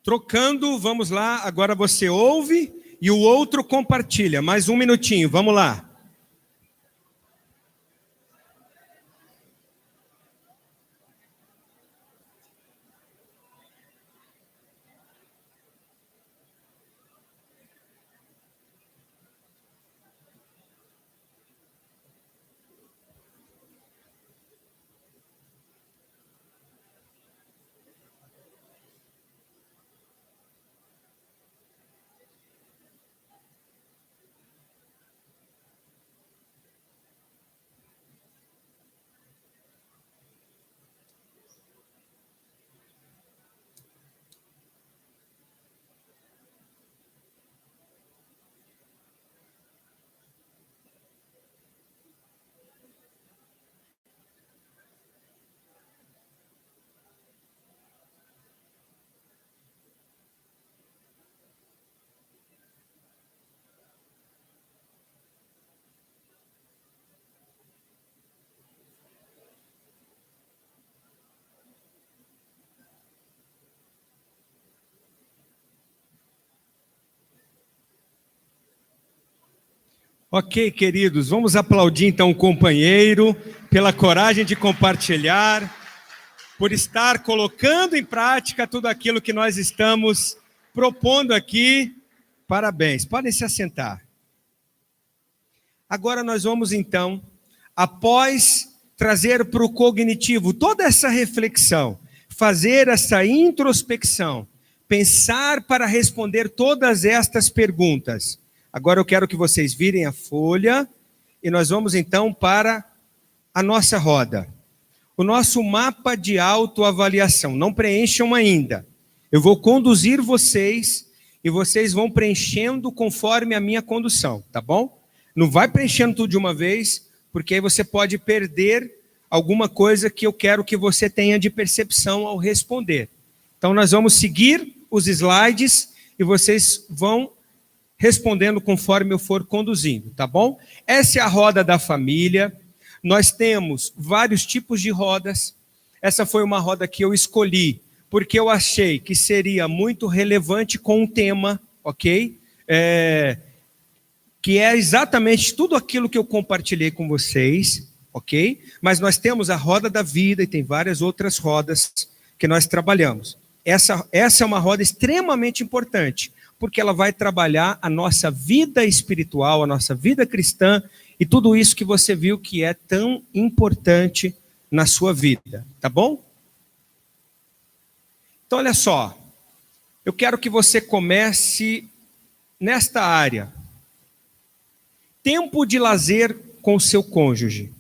Trocando, vamos lá. Agora você ouve e o outro compartilha. Mais um minutinho, vamos lá. Ok, queridos, vamos aplaudir então o companheiro pela coragem de compartilhar, por estar colocando em prática tudo aquilo que nós estamos propondo aqui. Parabéns, podem se assentar. Agora nós vamos então, após trazer para o cognitivo toda essa reflexão, fazer essa introspecção, pensar para responder todas estas perguntas. Agora eu quero que vocês virem a folha e nós vamos então para a nossa roda. O nosso mapa de autoavaliação. Não preencham ainda. Eu vou conduzir vocês e vocês vão preenchendo conforme a minha condução, tá bom? Não vai preenchendo tudo de uma vez, porque aí você pode perder alguma coisa que eu quero que você tenha de percepção ao responder. Então nós vamos seguir os slides e vocês vão respondendo conforme eu for conduzindo, tá bom? Essa é a roda da família. Nós temos vários tipos de rodas. Essa foi uma roda que eu escolhi, porque eu achei que seria muito relevante com o tema, ok? Que é exatamente tudo aquilo que eu compartilhei com vocês, ok? Mas nós temos a roda da vida e tem várias outras rodas que nós trabalhamos. Essa é uma roda extremamente importante, porque ela vai trabalhar a nossa vida espiritual, a nossa vida cristã e tudo isso que você viu que é tão importante na sua vida, tá bom? Então, olha só, eu quero que você comece nesta área. Tempo de lazer com o seu cônjuge.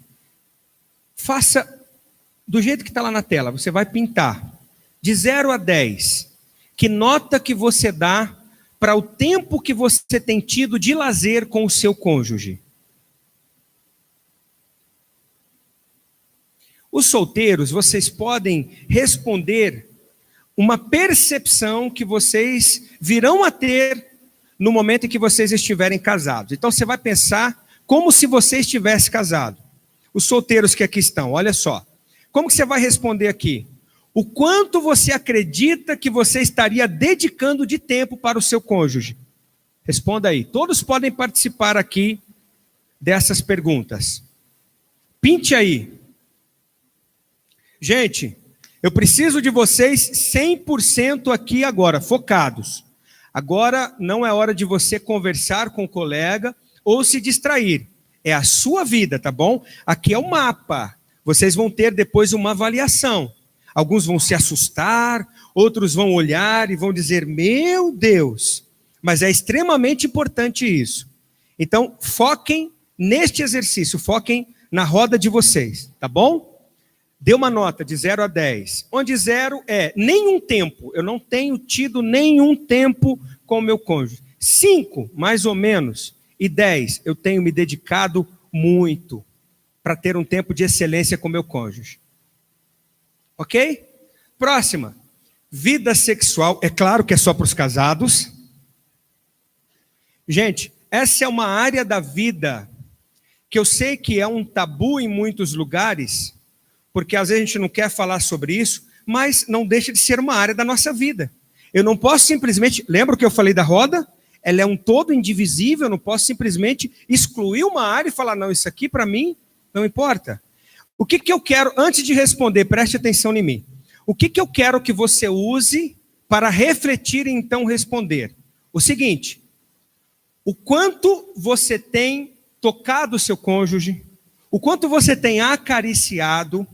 Faça do jeito que está lá na tela, você vai pintar. De 0 a 10, que nota que você dá para o tempo que você tem tido de lazer com o seu cônjuge? Os solteiros, vocês podem responder uma percepção que vocês virão a ter no momento em que vocês estiverem casados. Então você vai pensar como se você estivesse casado. Os solteiros que aqui estão, olha só. Como que você vai responder aqui? O quanto você acredita que você estaria dedicando de tempo para o seu cônjuge? Responda aí. Todos podem participar aqui dessas perguntas. Pinte aí. Gente, eu preciso de vocês 100% aqui agora, focados. Agora não é hora de você conversar com o colega ou se distrair. É a sua vida, tá bom? Aqui é o mapa. Vocês vão ter depois uma avaliação. Alguns vão se assustar, outros vão olhar e vão dizer, meu Deus, mas é extremamente importante isso. Então, foquem neste exercício, foquem na roda de vocês, tá bom? Dê uma nota de 0 a 10, onde 0 é nenhum tempo, eu não tenho tido nenhum tempo com o meu cônjuge. 5, mais ou menos, e 10, eu tenho me dedicado muito para ter um tempo de excelência com o meu cônjuge. Ok? Próxima. Vida sexual. É claro que é só para os casados. Gente, essa é uma área da vida que eu sei que é um tabu em muitos lugares, porque às vezes a gente não quer falar sobre isso, mas não deixa de ser uma área da nossa vida. Eu não posso simplesmente... Lembra o que eu falei da roda? Ela é um todo indivisível, eu não posso simplesmente excluir uma área e falar, não, isso aqui para mim não importa. O que eu quero, antes de responder, preste atenção em mim. O que eu quero que você use para refletir e então responder? O seguinte, o quanto você tem tocado o seu cônjuge, o quanto você tem acariciado,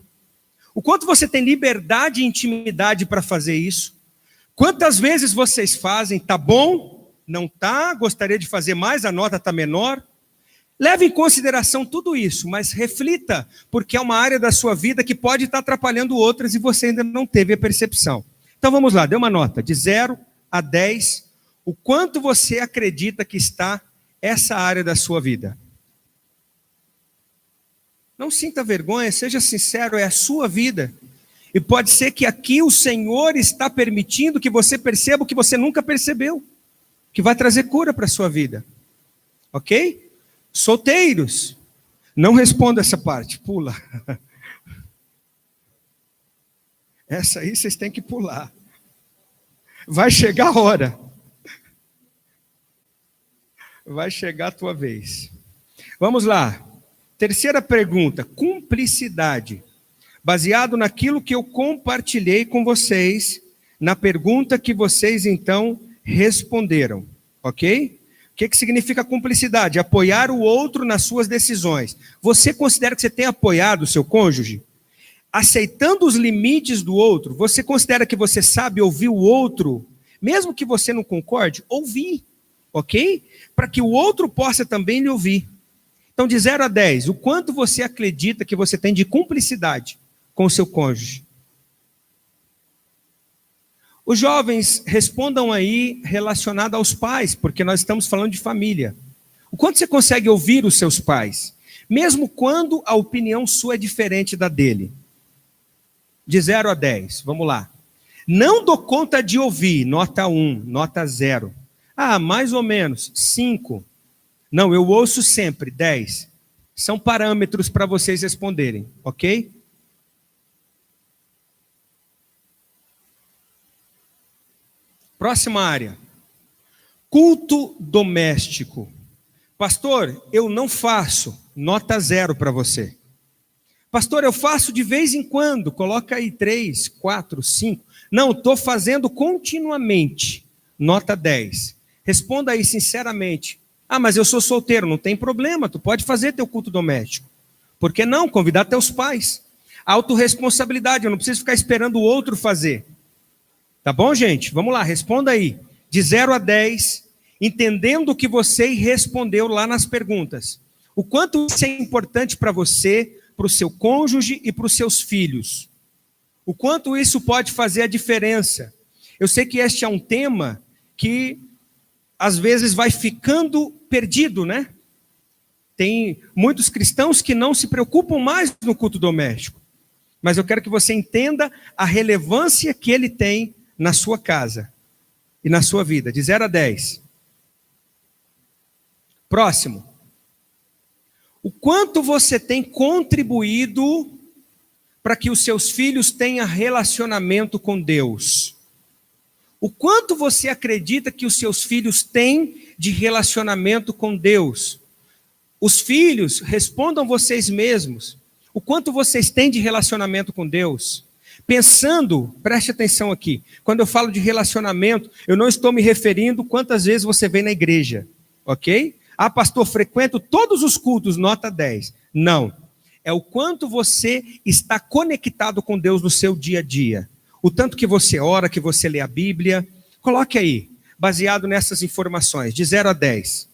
o quanto você tem liberdade e intimidade para fazer isso, quantas vezes vocês fazem, tá bom, não tá, gostaria de fazer mais, a nota tá menor. Leve em consideração tudo isso, mas reflita, porque é uma área da sua vida que pode estar atrapalhando outras e você ainda não teve a percepção. Então vamos lá, dê uma nota de 0 a 10, o quanto você acredita que está essa área da sua vida. Não sinta vergonha, seja sincero, é a sua vida. E pode ser que aqui o Senhor está permitindo que você perceba o que você nunca percebeu, que vai trazer cura para a sua vida. Ok? Solteiros, não responda essa parte, pula. Essa aí vocês têm que pular. Vai chegar a hora. Vai chegar a tua vez. Vamos lá. Terceira pergunta, cumplicidade. Baseado naquilo que eu compartilhei com vocês, na pergunta que vocês então responderam, ok? O que significa cumplicidade? Apoiar o outro nas suas decisões. Você considera que você tem apoiado o seu cônjuge? Aceitando os limites do outro, você considera que você sabe ouvir o outro, mesmo que você não concorde? Ouvir, ok? Para que o outro possa também lhe ouvir. Então, de 0 a 10, o quanto você acredita que você tem de cumplicidade com o seu cônjuge? Os jovens respondam aí relacionado aos pais, porque nós estamos falando de família. O quanto você consegue ouvir os seus pais, mesmo quando a opinião sua é diferente da dele? De 0 a 10, vamos lá. Não dou conta de ouvir, nota 1, nota 0. Ah, mais ou menos, 5. Não, eu ouço sempre, 10. São parâmetros para vocês responderem, ok? Próxima área. Culto doméstico. Pastor, eu não faço. Nota 0 para você. Pastor, eu faço de vez em quando. Coloca aí 3, 4, 5. Não, estou fazendo continuamente. Nota 10. Responda aí sinceramente. Ah, mas eu sou solteiro. Não tem problema. Tu pode fazer teu culto doméstico. Por que não? Convidar teus pais. Autorresponsabilidade. Eu não preciso ficar esperando o outro fazer. Tá bom, gente? Vamos lá, responda aí. De 0 a 10, entendendo o que você respondeu lá nas perguntas. O quanto isso é importante para você, para o seu cônjuge e para os seus filhos. O quanto isso pode fazer a diferença. Eu sei que este é um tema que, às vezes, vai ficando perdido, né? Tem muitos cristãos que não se preocupam mais no culto doméstico. Mas eu quero que você entenda a relevância que ele tem na sua casa e na sua vida, de 0 a 10. Próximo. O quanto você tem contribuído para que os seus filhos tenham relacionamento com Deus? O quanto você acredita que os seus filhos têm de relacionamento com Deus? Os filhos, respondam vocês mesmos. O quanto vocês têm de relacionamento com Deus? Pensando, preste atenção aqui, quando eu falo de relacionamento, eu não estou me referindo quantas vezes você vem na igreja, ok? Ah, pastor, frequento todos os cultos, nota 10. Não, é o quanto você está conectado com Deus no seu dia a dia. O tanto que você ora, que você lê a Bíblia. Coloque aí, baseado nessas informações, de 0 a 10.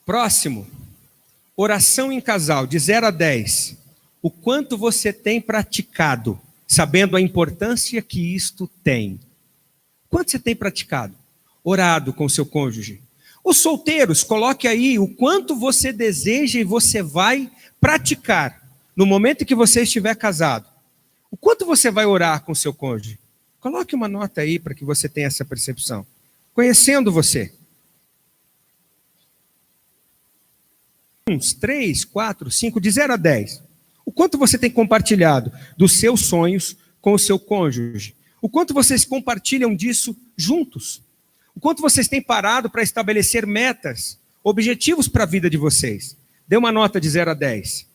Próximo. Oração em casal, de 0 a 10. O quanto você tem praticado, sabendo a importância que isto tem. Quanto você tem praticado? Orado com o seu cônjuge. Os solteiros, coloque aí o quanto você deseja e você vai praticar no momento em que você estiver casado. O quanto você vai orar com o seu cônjuge? Coloque uma nota aí para que você tenha essa percepção. Conhecendo você. 3, 4, 5, de 0 a 10. O quanto você tem compartilhado dos seus sonhos com o seu cônjuge? O quanto vocês compartilham disso juntos? O quanto vocês têm parado para estabelecer metas, objetivos para a vida de vocês? Dê uma nota de 0 a 10.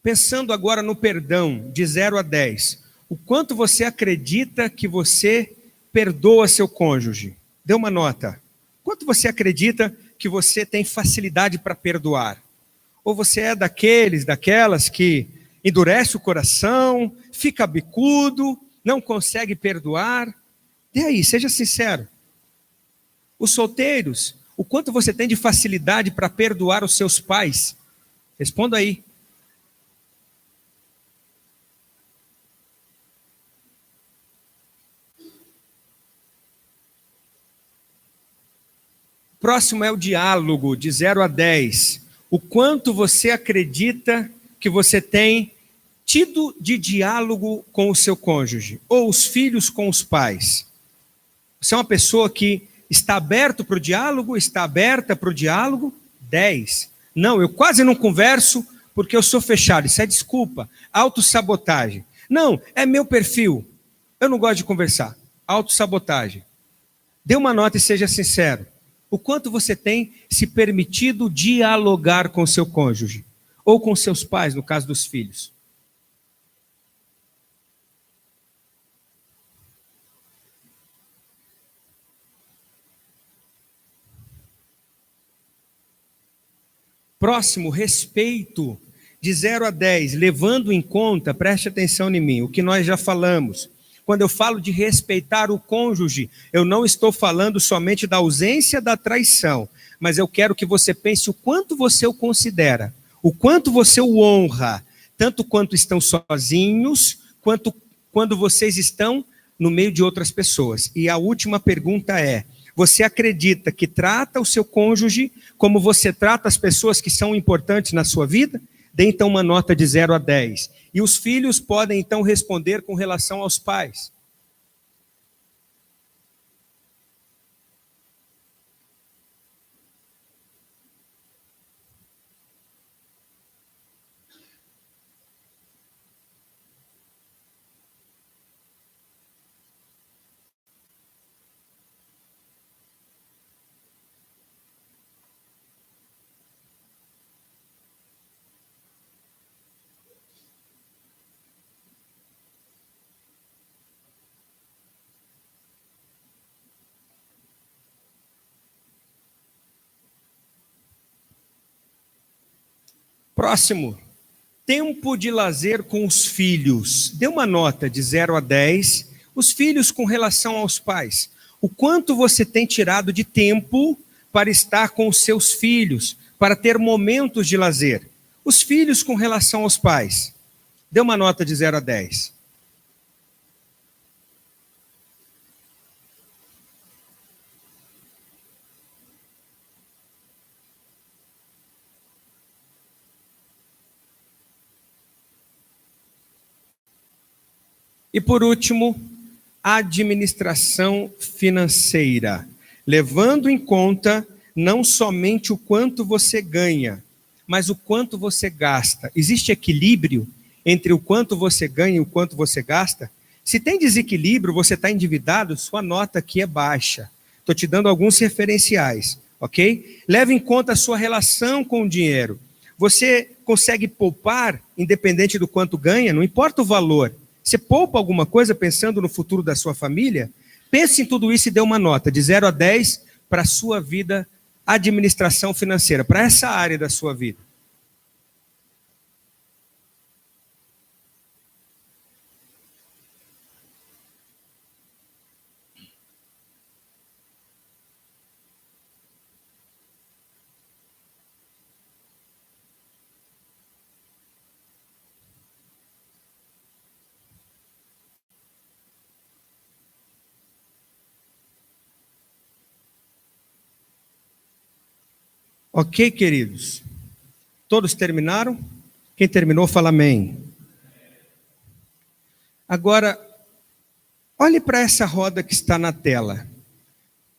Pensando agora no perdão, de 0 a 10, o quanto você acredita que você perdoa seu cônjuge? Dê uma nota. Quanto você acredita que você tem facilidade para perdoar? Ou você é daquelas que endurece o coração, fica bicudo, não consegue perdoar? E aí, seja sincero. Os solteiros, o quanto você tem de facilidade para perdoar os seus pais? Responda aí. Próximo é o diálogo, de 0 a 10. O quanto você acredita que você tem tido de diálogo com o seu cônjuge, ou os filhos com os pais? Você é uma pessoa que está aberto para o diálogo, está aberta para o diálogo? 10. Não, eu quase não converso porque eu sou fechado. Isso é desculpa, autossabotagem. Não, é meu perfil. Eu não gosto de conversar. Autossabotagem. Dê uma nota e seja sincero. O quanto você tem se permitido dialogar com seu cônjuge? Ou com seus pais, no caso dos filhos? Próximo, respeito, de 0 a 10, levando em conta, preste atenção em mim, o que nós já falamos. Quando eu falo de respeitar o cônjuge, eu não estou falando somente da ausência da traição, mas eu quero que você pense o quanto você o considera, o quanto você o honra, tanto quanto estão sozinhos, quanto quando vocês estão no meio de outras pessoas. E a última pergunta é: você acredita que trata o seu cônjuge como você trata as pessoas que são importantes na sua vida? Dê então uma nota de 0 a 10. E os filhos podem então responder com relação aos pais. Próximo, tempo de lazer com os filhos. Dê uma nota de 0 a 10. Os filhos com relação aos pais. O quanto você tem tirado de tempo para estar com os seus filhos, para ter momentos de lazer. Os filhos com relação aos pais. Dê uma nota de 0 a 10. E por último, administração financeira, levando em conta não somente o quanto você ganha, mas o quanto você gasta. Existe equilíbrio entre o quanto você ganha e o quanto você gasta? Se tem desequilíbrio, você está endividado, sua nota aqui é baixa. Estou te dando alguns referenciais, ok? Leve em conta a sua relação com o dinheiro. Você consegue poupar, independente do quanto ganha, não importa o valor. Você poupa alguma coisa pensando no futuro da sua família? Pense em tudo isso e dê uma nota de 0 a 10 para a sua vida, administração financeira, para essa área da sua vida. Ok, queridos? Todos terminaram? Quem terminou, fala amém. Agora, Olhe para essa roda que está na tela.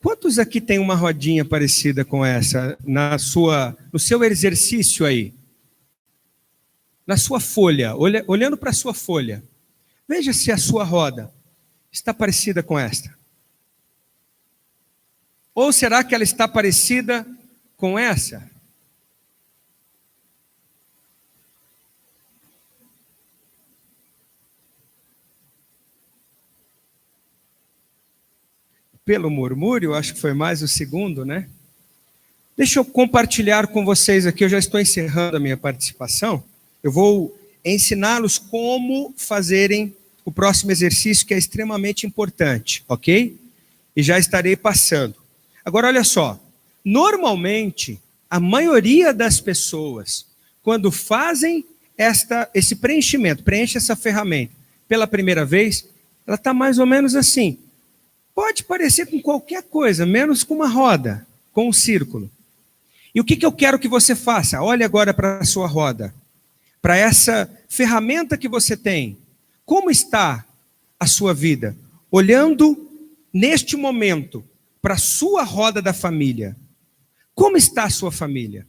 Quantos aqui tem uma rodinha parecida com essa no seu exercício aí? Na sua folha, olhando para a sua folha. Veja se a sua roda está parecida com esta. Ou será que ela está parecida com essa? Pelo murmúrio, acho que foi mais o segundo, né? Deixa eu compartilhar com vocês aqui, eu já estou encerrando a minha participação. Eu vou ensiná-los como fazerem o próximo exercício, que é extremamente importante, ok? E já estarei passando. Agora, olha só. Normalmente, a maioria das pessoas, quando fazem esse preenchimento, preenche essa ferramenta pela primeira vez, ela está mais ou menos assim. Pode parecer com qualquer coisa, menos com uma roda, com um círculo. E o que eu quero que você faça? Olhe agora para a sua roda, para essa ferramenta que você tem. Como está a sua vida? Olhando neste momento para a sua roda da família. Como está a sua família?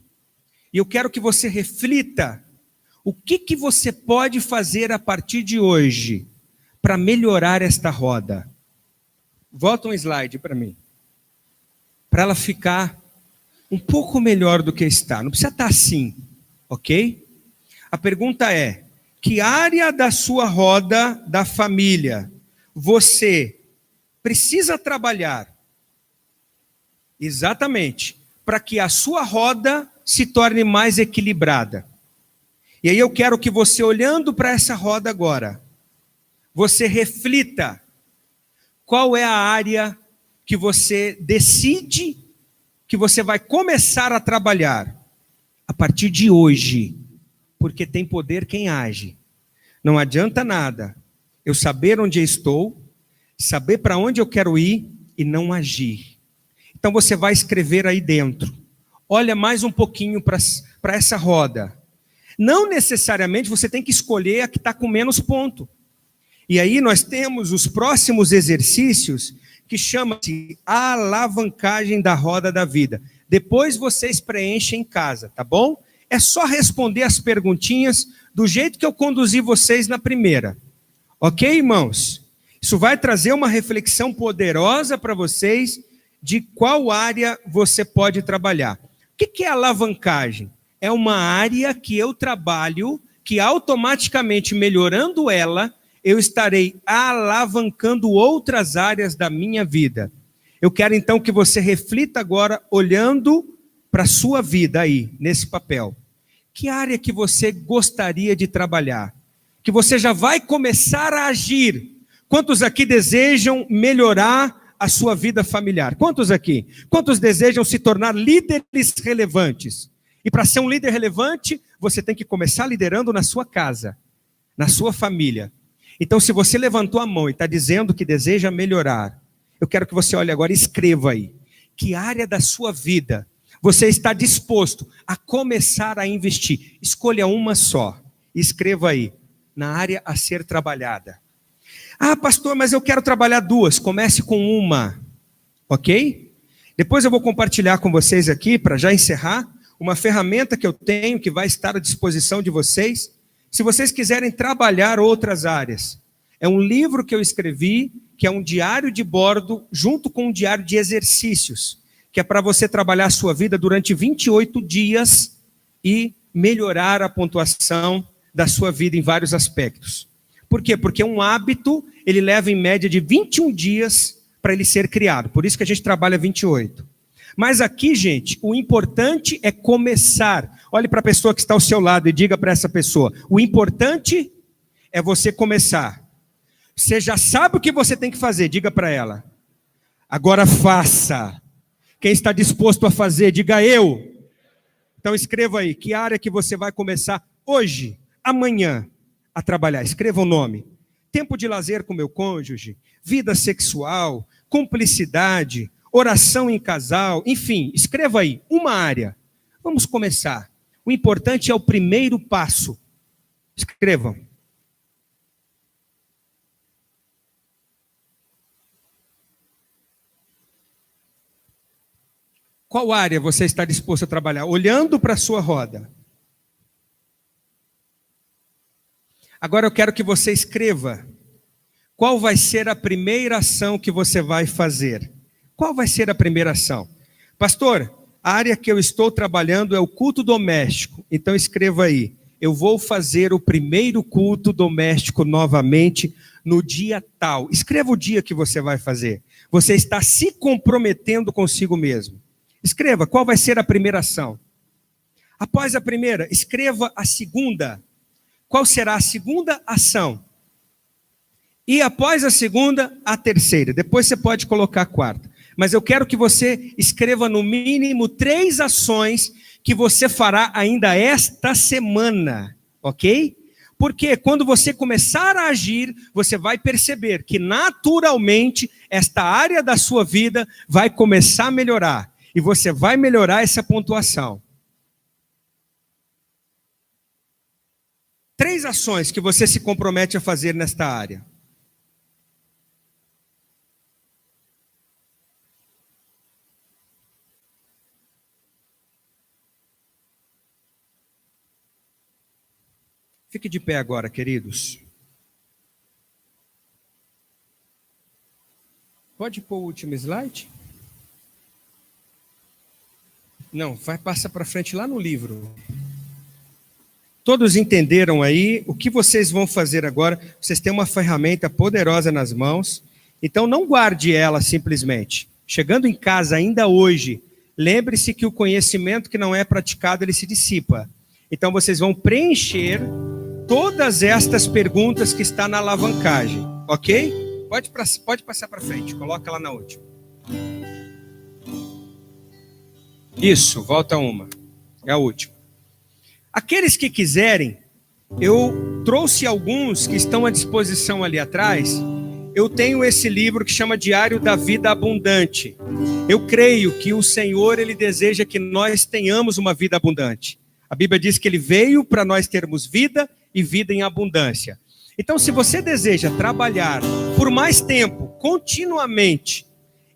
E eu quero que você reflita o que você pode fazer a partir de hoje para melhorar esta roda. Volta um slide para mim. Para ela ficar um pouco melhor do que está. Não precisa estar assim, ok? A pergunta é, que área da sua roda da família você precisa trabalhar? Exatamente. Para que a sua roda se torne mais equilibrada. E aí eu quero que você, olhando para essa roda agora, você reflita qual é a área que você decide que você vai começar a trabalhar a partir de hoje, porque tem poder quem age. Não adianta nada eu saber onde eu estou, saber para onde eu quero ir e não agir. Então você vai escrever aí dentro. Olha mais um pouquinho para essa roda. Não necessariamente você tem que escolher a que está com menos ponto. E aí nós temos os próximos exercícios que chama-se a alavancagem da roda da vida. Depois vocês preenchem em casa, tá bom? É só responder as perguntinhas do jeito que eu conduzi vocês na primeira. Ok, irmãos? Isso vai trazer uma reflexão poderosa para vocês de qual área você pode trabalhar. O que é alavancagem? É uma área que eu trabalho, que automaticamente melhorando ela, eu estarei alavancando outras áreas da minha vida. Eu quero então que você reflita agora, olhando para a sua vida aí, nesse papel. Que área que você gostaria de trabalhar? Que você já vai começar a agir. Quantos aqui desejam melhorar a sua vida familiar? Quantos aqui? Quantos desejam se tornar líderes relevantes? E para ser um líder relevante, você tem que começar liderando na sua casa, na sua família. Então, se você levantou a mão e está dizendo que deseja melhorar, eu quero que você olhe agora e escreva aí. Que área da sua vida você está disposto a começar a investir? Escolha uma só. Escreva aí, na área a ser trabalhada. Ah, pastor, mas eu quero trabalhar duas. Comece com uma, ok? Depois eu vou compartilhar com vocês aqui, para já encerrar, uma ferramenta que eu tenho que vai estar à disposição de vocês. Se vocês quiserem trabalhar outras áreas, é um livro que eu escrevi, que é um diário de bordo, junto com um diário de exercícios, que é para você trabalhar a sua vida durante 28 dias e melhorar a pontuação da sua vida em vários aspectos. Por quê? Porque um hábito, ele leva em média de 21 dias para ele ser criado. Por isso que a gente trabalha 28. Mas aqui, gente, o importante é começar. Olhe para a pessoa que está ao seu lado e diga para essa pessoa, o importante é você começar. Você já sabe o que você tem que fazer, diga para ela. Agora faça. Quem está disposto a fazer, diga eu. Então escreva aí, que área que você vai começar hoje, amanhã, a trabalhar. Escreva o nome. Tempo de lazer com meu cônjuge, vida sexual, cumplicidade, oração em casal, enfim, escreva aí, uma área. Vamos começar. O importante é o primeiro passo. Escrevam. Qual área você está disposto a trabalhar? Olhando para a sua roda. Agora eu quero que você escreva. Qual vai ser a primeira ação que você vai fazer? Qual vai ser a primeira ação? Pastor, a área que eu estou trabalhando é o culto doméstico. Então escreva aí. Eu vou fazer o primeiro culto doméstico novamente no dia tal. Escreva o dia que você vai fazer. Você está se comprometendo consigo mesmo. Escreva qual vai ser a primeira ação. Após a primeira, escreva a segunda. Qual será a segunda ação? E após a segunda, a terceira. Depois você pode colocar a quarta. Mas eu quero que você escreva no mínimo 3 ações que você fará ainda esta semana, ok? Porque quando você começar a agir, você vai perceber que naturalmente esta área da sua vida vai começar a melhorar. E você vai melhorar essa pontuação. 3 ações que você se compromete a fazer nesta área. Fique de pé agora, queridos. Pode pôr o último slide? Não, passa para frente lá no livro. Todos entenderam aí o que vocês vão fazer agora? Vocês têm uma ferramenta poderosa nas mãos. Então não guarde ela simplesmente. Chegando em casa ainda hoje, lembre-se que o conhecimento que não é praticado, ele se dissipa. Então vocês vão preencher todas estas perguntas que está na alavancagem, ok? Pode passar para frente, coloca lá na última. Isso, volta uma. É a última. Aqueles que quiserem, eu trouxe alguns que estão à disposição ali atrás. Eu tenho esse livro que chama Diário da Vida Abundante. Eu creio que o Senhor, Ele deseja que nós tenhamos uma vida abundante. A Bíblia diz que Ele veio para nós termos vida e vida em abundância. Então, se você deseja trabalhar por mais tempo, continuamente,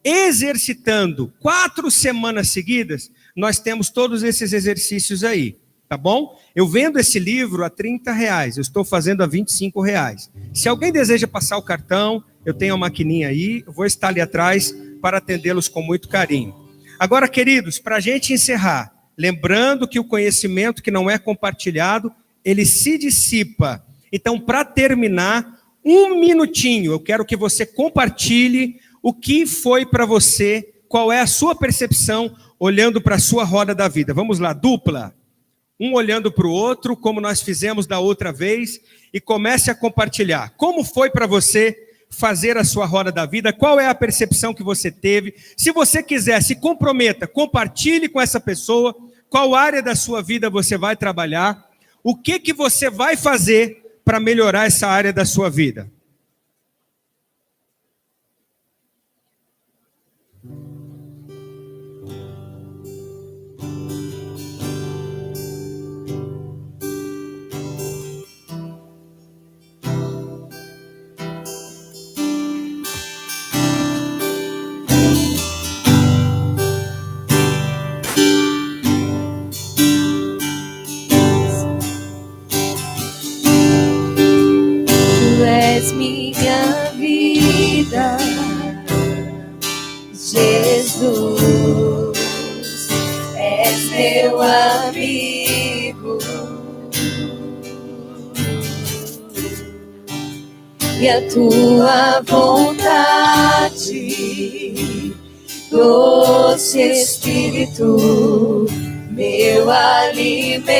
exercitando 4 semanas seguidas, nós temos todos esses exercícios aí, tá bom? Eu vendo esse livro a R$30, eu estou fazendo a R$25. Se alguém deseja passar o cartão, eu tenho a maquininha aí, eu vou estar ali atrás para atendê-los com muito carinho. Agora, queridos, para a gente encerrar, lembrando que o conhecimento que não é compartilhado, ele se dissipa. Então, para terminar, 1 minutinho, eu quero que você compartilhe o que foi para você, qual é a sua percepção olhando para a sua roda da vida. Vamos lá, dupla. Um olhando para o outro, como nós fizemos da outra vez, e comece a compartilhar. Como foi para você fazer a sua roda da vida? Qual é a percepção que você teve? Se você quiser, se comprometa, compartilhe com essa pessoa qual área da sua vida você vai trabalhar. O que você vai fazer para melhorar essa área da sua vida? Minha vida, Jesus, és meu amigo, e a tua vontade, doce Espírito, meu alimento.